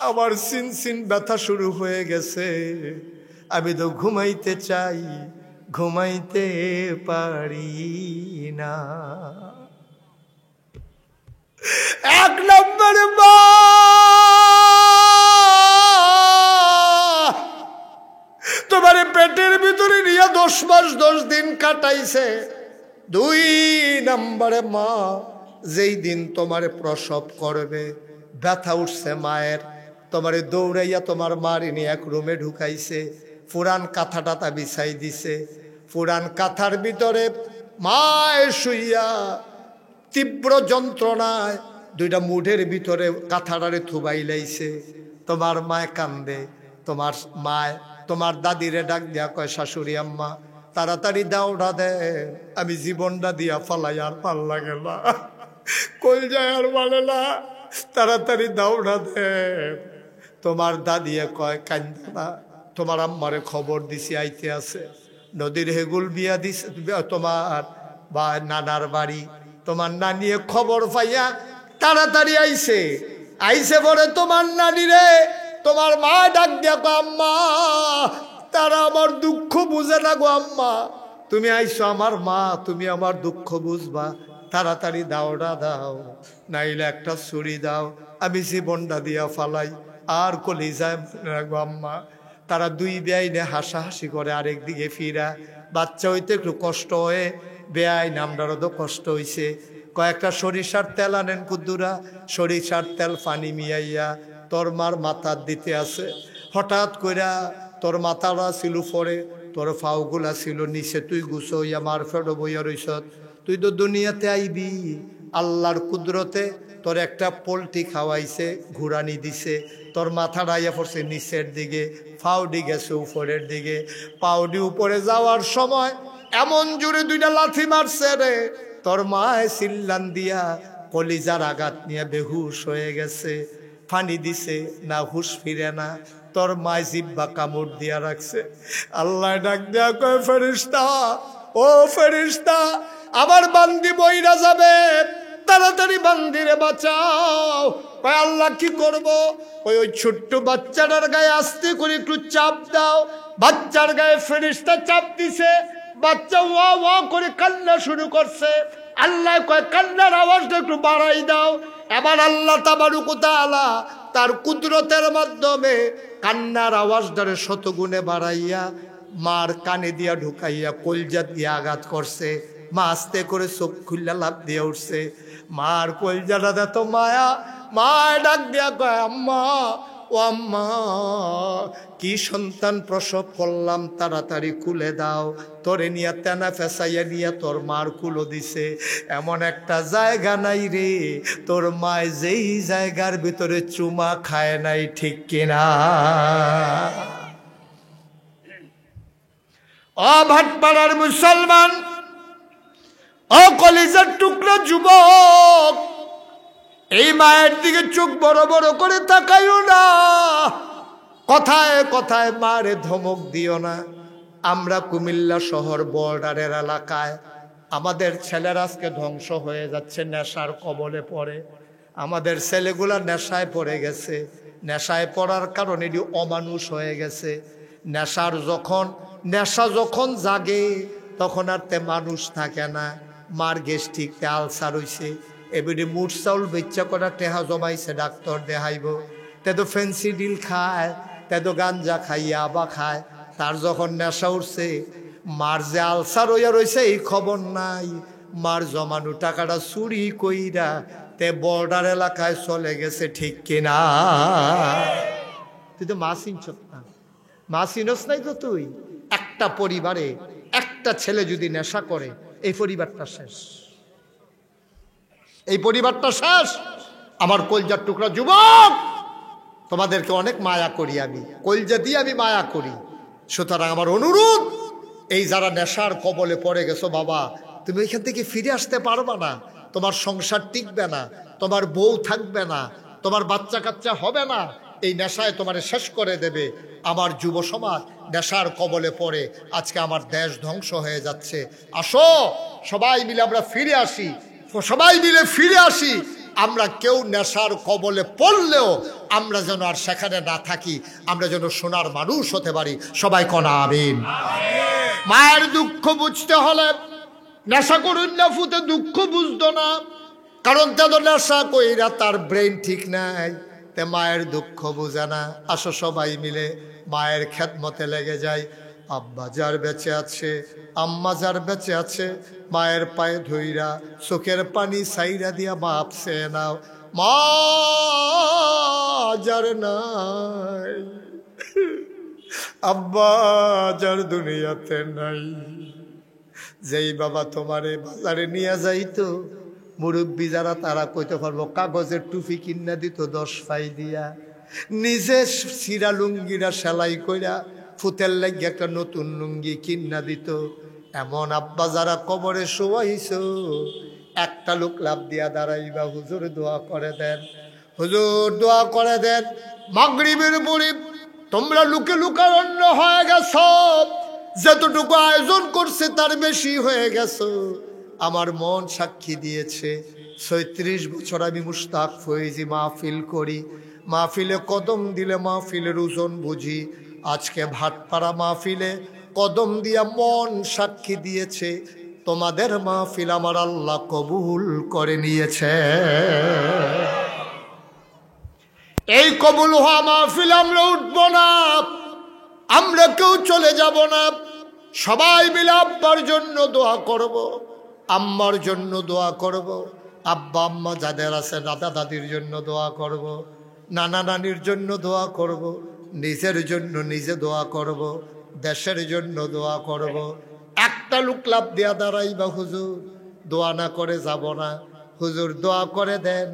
আমার সিন সিন ব্যথা শুরু হয়ে গেছে। আমি তো ঘুমাইতে চাই, ঘুমাইতে পারি না। 1 নম্বরে মা তোমার পেটের ভিতরে নিয়ে 10 মাস 10 দিন কাটাইছে। 2 নম্বরে মা যেই দিন তোমারে প্রসব করবে, ব্যথা উঠছে মায়ের, তোমারে দৌড়াইয়া তোমার মারি নিয়ে এক রুমে ঢুকাইছে, পুরান কাঁথা টাথা বিছাই দিছে। পুরান কাঁথার ভিতরে মায়ের শুইয়া তীব্র যন্ত্রণায় 2টা মুঠের ভিতরে কাঁথাটারে থুবাই লাইছে। তোমার মায় কান্দে, তোমার দাদিরে ডাক দিয়া কয়, শাশুড়ি আম্মা তাড়াতাড়ি দাওড়া দে, আমি জীবনটা দিয়া ফালাই আর ভাল লাগে না, কই যায় আর মানে না, তাড়াতাড়ি দাওড়া দে। তোমার দাদিয়ে কয়, কান্দে না, তোমার আম্মারে খবর দিছি আইতে আছে। নদীর হেগুল বিয়া দিস তোমার বা নানার বাড়ি, তোমার নানিয়ে খবর পাইয়া তাড়াতাড়ি আইছে। আইছে পরে তোমার নানি রে, তোমার মা ডাক দিয়া গো আম্মা, তারা আমার দুঃখ বুঝে না গো আম্মা, তুমি আইছো আমার মা, তুমি আমার দুঃখ বুঝবা, তাড়াতাড়ি দাওটা দাও, নাইলে একটা ছুরি দাও, আমি জীবনটা দিয়া ফালাই। আর কলিজায় গো আম্মা। তারা দুই বেআইনে হাসাহাসি করে আরেক দিকে ফিরা। বাচ্চা হইতে একটু কষ্ট হয়ে বেআইন আমরারও তো কষ্ট হইছে। কয়েকটা সরিষার তেল আনেন কুদ্দুরা, সরিষার তেল পানি মিয়াইয়া তোর মার মাথার দিতে আছে। হঠাৎ কইরা তোর মাথাটা ছিল পরে, তোর ফাউগুলা ছিল নিচে, তুই গুছো হইয়া মার ফেডো বইয়া রইস। তুই তো দুনিয়াতে আইবি, আল্লাহর কুদরতে তোর একটা পোলট্রি খাওয়াইছে, ঘুরানি দিছে, তোর মাথাটা আইয়া পড়ছে নিচের দিকে, ফাউডি গেছে উপরের দিকে। পাউডি উপরে যাওয়ার সময় এমন জোরে দুইটা লাথি মারছে রে, তোর মায় চিল্লান দিয়া কলিজার আঘাত নিয়ে বেহুশ হয়ে গেছে। ফানি দিছে না, হুশ ফিরে না, তোর মায় জিব্বা কামড় দিয়া রাখছে। আল্লাহ ডাক দেয়া কয়, ফেরেশতা, ও ফেরেশতা, আবার বান্দি বইরা যাবে, তাড়াতাড়ি বান্দিরে বাঁচাও। কয় আল্লাহ কি করব? ওই ছোট্ট বাচ্চাটার গায়ে আস্তে করে একটু চাপ দাও। বাচ্চার গায়ে ফেরেশতা চাপ দিছে, বাচ্চা ওয়া ওয়া করে কান্না শুরু করছে। আল্লাহ কয় কান্নার আওয়াজটা একটু বাড়াই দাও। এবার আল্লাহ তাবারক ওয়া তাআলা তার কুদরতের মাধ্যমে কান্নার আওয়াজটারে শতগুণে বাড়াইয়া মার কানে দিয়া ঢুকাইয়া কলজা দিয়ে আঘাত করছে। মা আস্তে করে চোখ খুললা লাভ দিয়ে উঠছে। মার কলজাটা এত মায়া, মা ডাক দিয়া কয় আম্মা, ও আম্মা, কি সন্তান প্রসব করলাম, তাড়াতাড়ি খুলে দাও। তোরে নিয়া তেনা ফেসাইয়া নিয়া তোর মার কুলো দিছে। এমন একটা জায়গা নাই রে তোর মায় যেই জায়গার ভিতরে চুমা খায় নাই, ঠিক কিনা? ও ভাটপাড়ার মুসলমান, ও কলিজার টুকরা যুবক, এই মায়ের দিকে চোখ বড় বড় করে তাকাইও না। কথায় কথায় মারে ধমক দিও না। আমরা কুমিল্লা শহর বর্ডারের এলাকায়, আমাদের ছেলেরা আজকে ধ্বংস হয়ে যাচ্ছে, নেশার কবলে পড়ে। আমাদের ছেলেগুলা নেশায় পড়ে গেছে। নেশায় পড়ার কারণে অমানুষ হয়ে গেছে। নেশা যখন জাগে তখন আর তে মানুষ থাকে না। মার গ্যাস্ট্রিক, আলসার হইছে, এবারে মুঠ চাউল বেচ্চা করা টেহা জমাইছে, ডাক্তার দেখাইব। তে তো ফেন্সিডিল খায়, তে তো গাঞ্জা খাইয়া আবা খায়। তার যখন নেশা উঠছে, মার যে আলসার হইয়া রয়েছে এই খবর নাই। মার জমানো টাকাটা চুরি কইরা তে বর্ডার এলাকায় চলে গেছে, ঠিক কিনা? তুই তো মা চিনছ না, মা চিনস নাই তো তুই। একটা পরিবারে একটা ছেলে যদি নেশা করে, এই পরিবারটা শেষ, এই পরিবারটা শেষ। আমার কলজার টুকরা যুবক, তোমাদেরকে অনেক মায়া করি আমি, কলজা দিয়ে আমি মায়া করি। সুতরাং আমার অনুরোধ, এই যারা নেশার কবলে পড়ে গেছো বাবা, তুমি এখান থেকে ফিরে আসতে পারবা না। তোমার সংসার টিকবে না, তোমার বউ থাকবে না, তোমার বাচ্চা কাচ্চা হবে না। এই নেশায় তোমার শেষ করে দেবে। আমার যুব সমাজ নেশার কবলে পড়ে আজকে আমার দেশ ধ্বংস হয়ে যাচ্ছে। আসো সবাই মিলে আমরা ফিরে আসি, সবাই মিলে ফিরে আসি। আমরা কেউ নেশার কবলে পড়লেও আমরা যেন আর সেখানে না থাকি, আমরা যেন সোনার মানুষ হতে পারি। সবাই কোন আমিন। মায়ের দুঃখ বুঝতে হলে নেশা করুন না, ফুতে দুঃখ বুঝতো না, কারণ তাদের নেশা কইরা তার ব্রেন ঠিক নাই, তে মায়ের দুঃখ বুঝে না। আসো সবাই মিলে মায়ের খেদমতে লেগে যায়। আব্বা যার বেঁচে আছে, আম্মা যার বেঁচে আছে, মায়ের পায়ে ধইরা চোখের পানি সাইরা দিয়া বাপসে নাও। মা যার নাই, আব্বা যার দুনিয়াতে নাই, যেই বাবা তোমারে বাজারে নিয়ে যাইতো, মুরব্বী যারা তারা কইতে পারবো, কাগজের টুপি কিনা দিত 10 পাই দিয়া, নিজে সিরা লুঙ্গিরা সেলাই কইরা ফুতের লাগিয়ে একটা নতুন লুঙ্গি কিনা দিত। এমন আব্বা যারা কবরে শোয়াইছ, একটা লোক লাভ দিয়া দাঁড়াইবা, হুজুর দোয়া করে দেন, হুজুর দোয়া করে দেন। মাগরিবের পরে তোমরা লুকে লুকারণ্য হয়ে গেছ, যতটুকু আয়োজন করছে তার বেশি হয়ে গেছে। আমার মন সাক্ষী দিয়েছে ৩৬ বছর আমি মুশতাক ফয়েজি মাহফিল করি, মাহফিলে কদম দিলে মাহফিলের ওজন বুঝি। আজকে ভাটপাড়া মাহফিলে কদম দিয়া মন সাক্ষী দিয়েছে তোমাদের মাহফিল আমার আল্লাহ কবুল করে নিয়েছে। এই কবুল হওয়া মাহফিল আমরা উঠব না, আমরা কেউ চলে যাব না। সবাই মিলে আব্বার জন্য দোয়া করব, আম্মার জন্য দোয়া করব, আব্বা আম্মা যাদের আছে দাদা দাদির জন্য দোয়া করব, নানা নানির জন্য দোয়া করব, নিজের জন্য নিজে দোয়া করব, দেশের জন্য দোয়া করব। একটা লোক লাভ দেয়া দাঁড়াইবা হুজুর, দোয়া না করে যাব না। হুজুর দোয়া করে দেন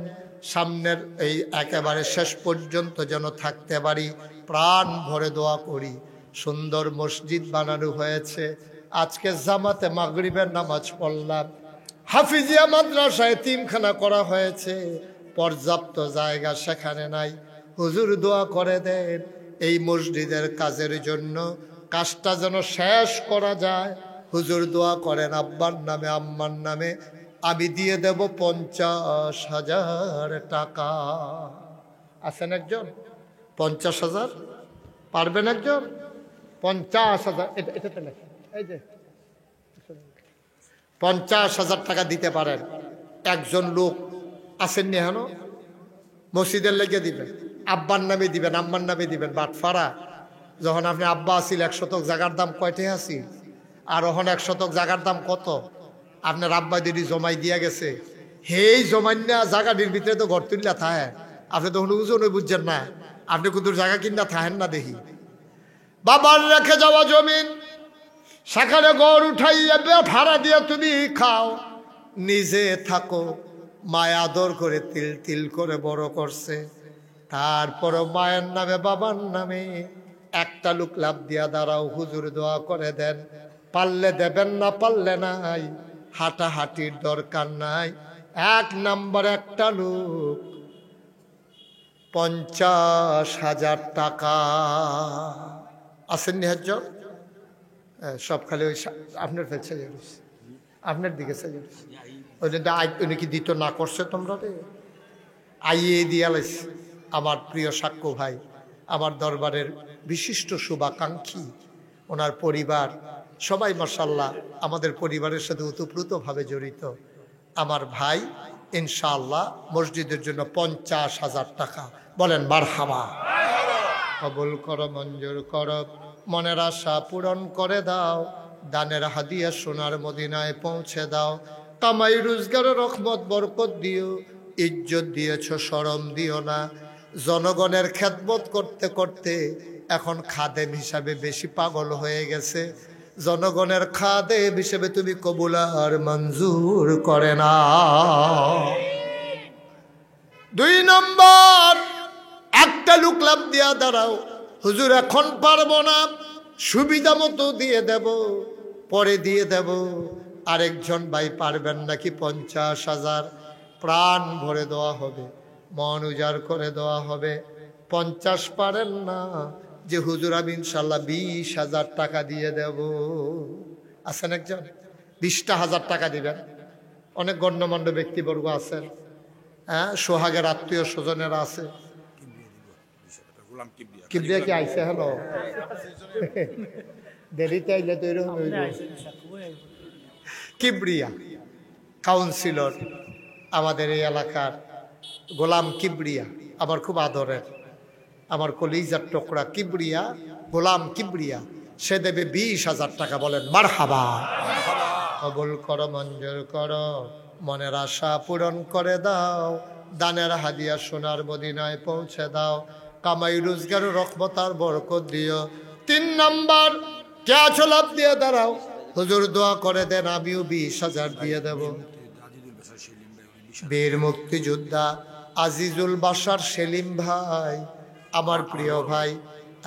সামনের এই একেবারে শেষ পর্যন্ত যেন থাকতে পারি, প্রাণ ভরে দোয়া করি। সুন্দর মসজিদ বানানো হয়েছে, আজকে জামাতে মাগরিবের নামাজ পড়লাম। হাফিজিয়া মাদ্রাসায় তিনখানা করা হয়েছে, পর্যাপ্ত জায়গা সেখানে নাই। হুজুর দোয়া করে দেন এই মসজিদের কাজের জন্য, কাজটা যেন শেষ করা যায়। হুজুর দোয়া করেন আব্বার নামে আম্মার নামে আমি দিয়ে দেব 50,000 টাকা। আছেন একজন? 50,000 পারবেন একজন? 50,000 এটাতে লেখেন, এই যে 50,000 টাকা দিতে পারেন একজন লোক আসেননি এখনো? মসজিদের লেগে দিবেন, আব্বার নামে দিবেন, আম্মার নামে দিবেন। বাটফারা যখন আপনি আব্বা আসিল 1 শতক জায়গার দাম কয়টে আসিল, আর এখন 1 শতক জায়গার দাম কত? আপনার আব্বা দিদি জমাই দিয়া গেছে, হেই জমাইনা জায়গাটির ভিতরে তো ঘর তুললা থাহে। আপনি তখন বুঝুন বুঝছেন না, আপনি কুতুর জায়গা কিনা থাহেন না দেখি। বাবার রেখে যাওয়া জমিন, সেখানে গড় উঠাইয়া ভাড়া দিয়ে তুমি খাও, নিজে থাকো। মায় আদর করে তিল তিল করে বড় করছে, তারপরও মায়ের নামে বাবার নামে একটা লোক লাভ দিয়া দাঁড়াও। হুজুর দোয়া করে দেন, পারলে দেবেন না পারলে নাই, হাঁটাহাঁটির দরকার নাই। 1 নাম্বার একটা লোক 50,000 টাকা। আসেননি একজন? সব খালি ওই আপনার ফেলছে, আপনার দিকে ওই উনি কি দিত না করছে তোমরা রে? আইয়ে দিয়ালাইস আমার প্রিয় সাক্ষ্য ভাই, আমার দরবারের বিশিষ্ট শুভাকাঙ্ক্ষী, ওনার পরিবার সবাই মাশাআল্লাহ আমাদের পরিবারের সাথে ওতপ্রোতভাবে জড়িত। আমার ভাই ইনশাআল্লাহ মসজিদের জন্য 50,000 টাকা, বলেন মারহাবা। কবুল করো, মঞ্জুর করো, মনের আশা পূরণ করে দাও, দানের হাদিয়া সোনার মদিনায় পৌঁছে দাও। কামাই রোজগারের রহমত বরকত দিও, ইজ্জত দিয়েছ শরম দিও না। জনগণের খেদমত করতে করতে এখন খাদেম হিসাবে বেশি পাগল হয়ে গেছে, জনগণের খাদেম হিসেবে তুমি কবুল আর মঞ্জুর করে না। 2 নম্বর একটা লোক লাভ দিয়া দাঁড়াও, হুজুর এখন পারবো না, সুবিধা মতো দিয়ে দেব, পরে দিয়ে দেব। আরেকজন ভাই পারবেন নাকি 50,000? প্রাণ ভরে দেওয়া হবে, মন উজাড় করে দেওয়া হবে। 50 পারেন না যে হুজুর আমি ইনশাল্লাহ 20,000 টাকা দিয়ে দেব। আছেন একজন? 20,000 টাকা দিবেন। অনেক গণ্যমান্য ব্যক্তিবর্গ আছেন, হ্যাঁ, সোহাগের আত্মীয় স্বজনেরা আছে। কিবরিয়া কি আইসে? হ্যালো, দেরিতে আইলে তো এরকম কিবরিয়া কাউন্সিলর আমাদের এই এলাকার গোলাম কিবরিয়া, আমার খুব আদরের, আমার কলিজার টুকরা কিবরিয়া, গোলাম কিবরিয়া, সে দেবে 20,000 টাকা। বলেন মারহাবা। কবুল করো, মঞ্জুর করো, মনের আশা পূরণ করে দাও, দানের হাদিয়া সোনার মদিনায় পৌঁছে দাও। কামাই রোজগার রহমত আর বরকত দিও। 3 নম্বর কে আছো লাভ দিয়ে দাঁড়াও, হুজুর দোয়া করে দেন আমিও 20,000 দিয়ে দেব। বীর মুক্তিযোদ্ধা আজিজুল বাশার সেলিম ভাই, আমার প্রিয় ভাই,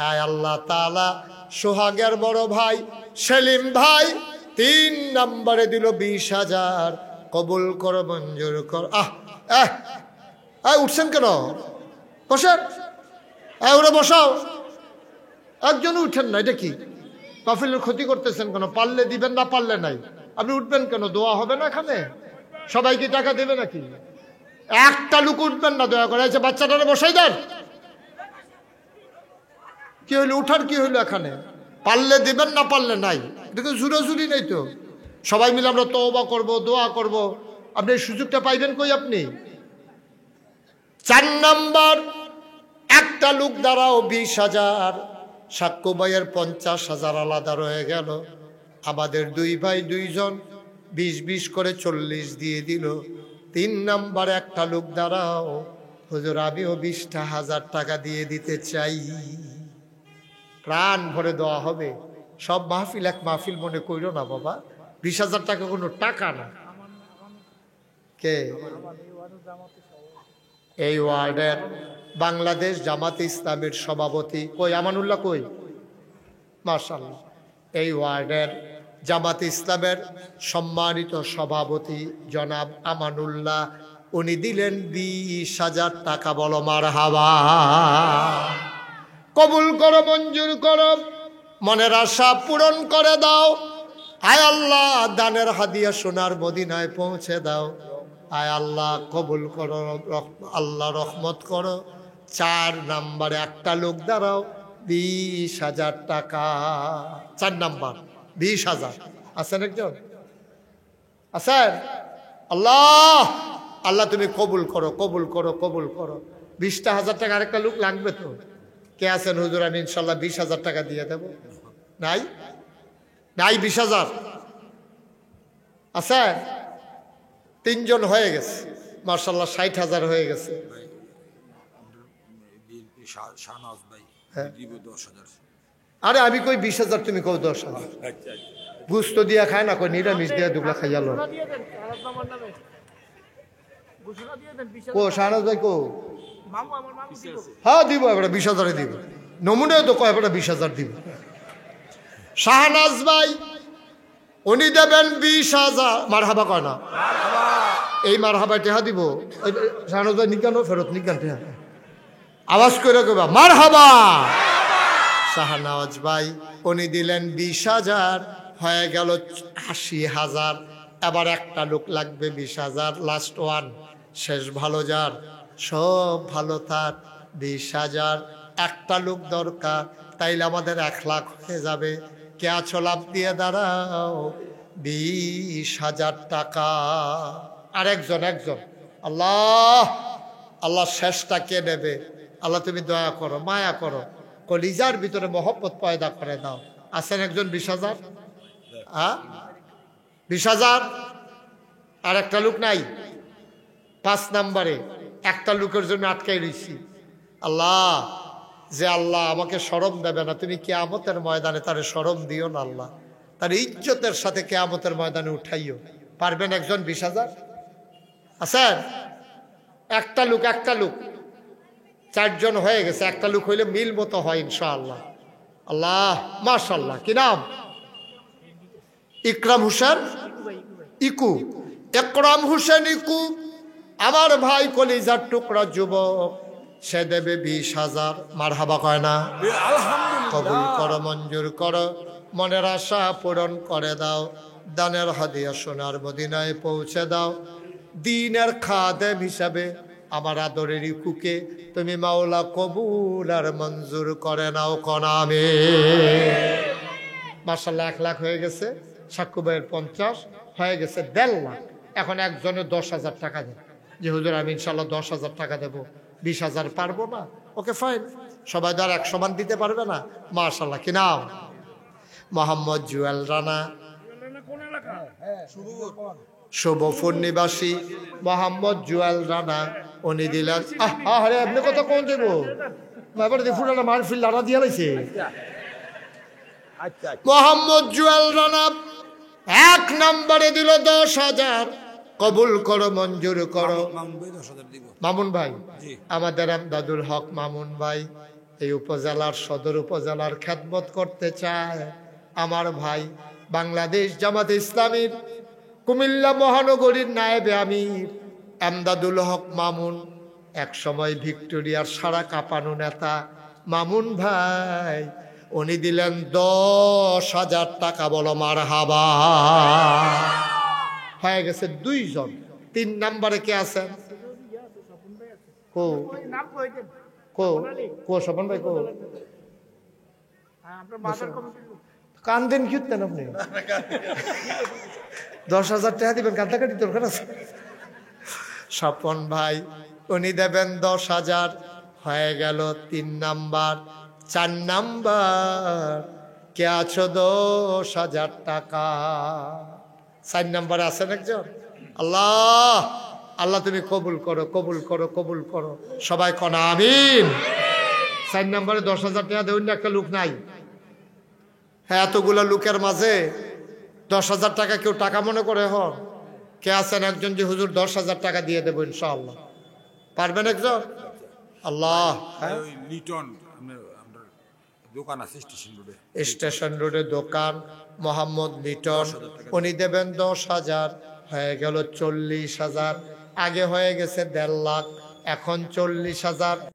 আয় আল্লাহ তাআলা সোহাগের বড় ভাই সেলিম ভাই 3 নম্বরে দিল 20,000। কবুল করো, মঞ্জুর কর। উঠছেন কেন? বসেন, ওরা বসাও। একজন উঠেন না, এটা কি? মাহফিলের ক্ষতি করতেছেন কেন? পারলে দিবেন, না পারলে নাই। আপনি উঠবেন কেন? দোয়া হবে না এখানে? সবাই কি টাকা দেবে নাকি? একটা লোক উঠবেন না দয়া করে? আচ্ছা বাচ্চাটারে বসাই দেন। কি হইলো? উঠার কি হইলো এখানে? পারলে দিবেন, না পারলে নাই। এটাকে জুরাজুরি নেই তো। সবাই মিলে আমরা তওবা করব, দোয়া করব। আপনি এই সুযোগটা পাইবেন কই আপনি? 4 নাম্বার, একটা লোক দ্বারাও 20,000, সাক্ষ্য ভাইয়ের 50,000 আলাদা রয়ে গেল। আমাদের 2 ভাই 2 জন 20-20 করে 40 দিয়ে দিল। 3 নাম্বার, একটা লোক দ্বারাও হুজুর আমিও 20,000 টাকা দিয়ে দিতে চাই। প্রাণ ভরে দেওয়া হবে। সব মাহফিল এক মাহফিল মনে কইরো না বাবা। 20,000 টাকা কোনো টাকা না। কে? এই ওয়ার্ডের বাংলাদেশ জামাতে ইসলামের সভাপতি। কই আমানুল্লাহ? কই? মাশাআল্লাহ। এই ওয়ার্ডের জামাতে ইসলামের সম্মানিত সভাপতি জনাব আমানুল্লাহ, উনি দিলেন 20,000 টাকা। বলো মারহাবা। কবুল করো, মঞ্জুর করো, মনের আশা পূরণ করে দাও। আয় আল্লাহ, দানের হাদিয়া সোনার মদিনায় পৌঁছে দাও। আয় আল্লাহ কবুল করো, আল্লাহ রহমত করো। 4 নাম্বারে, একটা লোক দাঁড়াও 20,000 টাকা। 4 নাম্বার 20,000। আছেন একজন? আছেন? আল্লাহ আল্লাহ তুমি কবুল করো, কবুল করো, কবুল করো। 20,000 টাকা। আরেকটা লোক লাগবে তো? কে আছেন? হুজুর আমি ইনশাল্লাহ 20,000 টাকা দিয়ে দেব। নাই? নাই 20,000? আছে? 3 জন হয়ে গেছে মাশাআল্লাহ, 60,000 হয়ে গেছে। আরে আমি কই 20,000, তুমি কও 10,000। গুস্ত দিয়া খায় না, কই নিরামিষ দিয়া দুগলা খাইয়ালো। কো শাহনাজ ভাই কো? হ্যাঁ দিব, এবার 20,000 দিব। নমুনাও তো কয় এবার 20,000 দিব। শাহনাজ ভাই উনি দেবেন 20,000। মারহাবা কয় না? এই মারহাবা টেহা দিব। শাহনাজ ভাই নিকানো ফেরত নিকান টেহা। আওয়াজ করে কইবা মারহাবা। শাহনাজ ভাই উনি দিলেন 20,000, হয়ে গেল 80,000। এবার একটা লোক লাগবে 20,000, লাস্ট ওয়ান, শেষ ভালো যার, সব ভালো তার। 20,000, একটা লোক দরকার, তাইলে আমাদের 1 লাখ হয়ে যাবে। কে আছো? লাভ দিয়ে দাঁড়াও। 20,000 টাকা। আর একজন, একজন। আল্লাহ আল্লাহ শেষটা কে নেবে? আল্লাহ তুমি দয়া করো, মায়া করো, কলিজার ভিতরে মহব্বত পয়দা করে দাও। আছেন একজন? 20,000? হ্যাঁ 20,000। আর একটা লোক নাই? 5 নাম্বারে একটা লোকের জন্য আটকাই রইছি। আল্লাহ, যে আল্লাহ আমাকে শরম দেবে না, তুমি কিয়ামতের ময়দানে তারে শরম দিও না আল্লাহ, তার ইজ্জতের সাথে কিয়ামতের ময়দানে উঠাইও। পারবেন একজন? 20,000 আছেন? একটা লোক, একটা লোক। 4 জন হয়ে গেছে। একটা লোক হইলে মিল মতো হয় ইনশাআল্লাহ। আল্লাহ মাশাআল্লাহ। কি নাম? ইকরাম হোসেন ইকু। একরাম হোসেন ইকু আমার ভাই, কলিজার টুকরা যুবক, সে দেবে 20,000। মারহাবা কয় না? কবুল করো, মঞ্জুর করো, মনের আশা পূরণ করে দাও। দানের হাদিয়া সোনার মদিনায় পৌঁছে দাও। দিনের খাদেম হিসাবে আমার আদরের ইকুকে তুমি মাওলা কবুল আর মঞ্জুর করে নাও। কনামে মাশাআল্লাহ 1 লাখ হয়ে গেছে। সাক্ষ্য ভাইয়ের 50 হয়ে গেছে, 1.5 লাখ। এখন একজনের 10,000 টাকা দেন, যে হুজুর আমি ইনশাল্লাহ 10,000 টাকা দেবো। 20,000 পারবো না? ওকে ফাইন, সবাই তো আর 100 মান দিতে পারবে না। মাশাআল্লাহ। কি নাম? মোহাম্মদ জুয়েল রানা, শুভপুর নিবাসী মোহাম্মদ জুয়েল রানা, উনি দিলেন। আরে আপনি কত কোন দেবো? এবার দেখুন মারফিল লাড়া দিয়া লাইছে। মোহাম্মদ জুয়েল রানা 1 নম্বরে দিল 10,000। কবুল করো, মঞ্জুর করো। মামুন ভাই, আমাদের আমদাদুল হক মামুন ভাই এই উপজেলার, সদর উপজেলার খেদমত করতে চায়। আমার ভাই বাংলাদেশ জামাতে ইসলামীর কুমিল্লা মহানগরীর নায়েবে আমির আমদাদুল হক মামুন, এক সময় ভিক্টোরিয়ার সারা কাঁপানো নেতা মামুন ভাই, উনি দিলেন 10,000 টাকা। বলো মারহাবা। হয়ে গেছে 2 জন। 3 নম্বরে কে আছেন? কো কো কো স্বপন ভাই কো কান্দেন কিতেন আপনি? 10,000 টাকা দিবেন, কান্দাকাটি দরকার আছে? স্বপন ভাই উনি দেবেন 10,000। হয়ে গেল 3 নাম্বার। 4 নাম্বার কে আছো? 10,000 টাকা। 4 নাম্বারে আছেন একজন? আল্লাহ আল্লাহ তুমি কবুল করো, কবুল করো, কবুল করো। সবাই কনা আমিন। 4 নাম্বারে 10,000 টাকা দেউন। একটা লোক নাই? হ্যাঁ, এতগুলো লোকের মাঝে 10,000 টাকা কেউ টাকা মনে করে? কে আছেন একজন যে হুজুর 10,000 টাকা দিয়ে দেবো ইনশাআল্লাহ? পারবেন একজন? আল্লাহ। হ্যাঁ, লিটন দোকান আছে স্টেশন রোডে দোকান, মোহাম্মদ লিটন। উনি দেবেন 10,000। হয়ে গেল 40,000। আগে হয়ে গেছে 1.5 লাখ, এখন 40,000।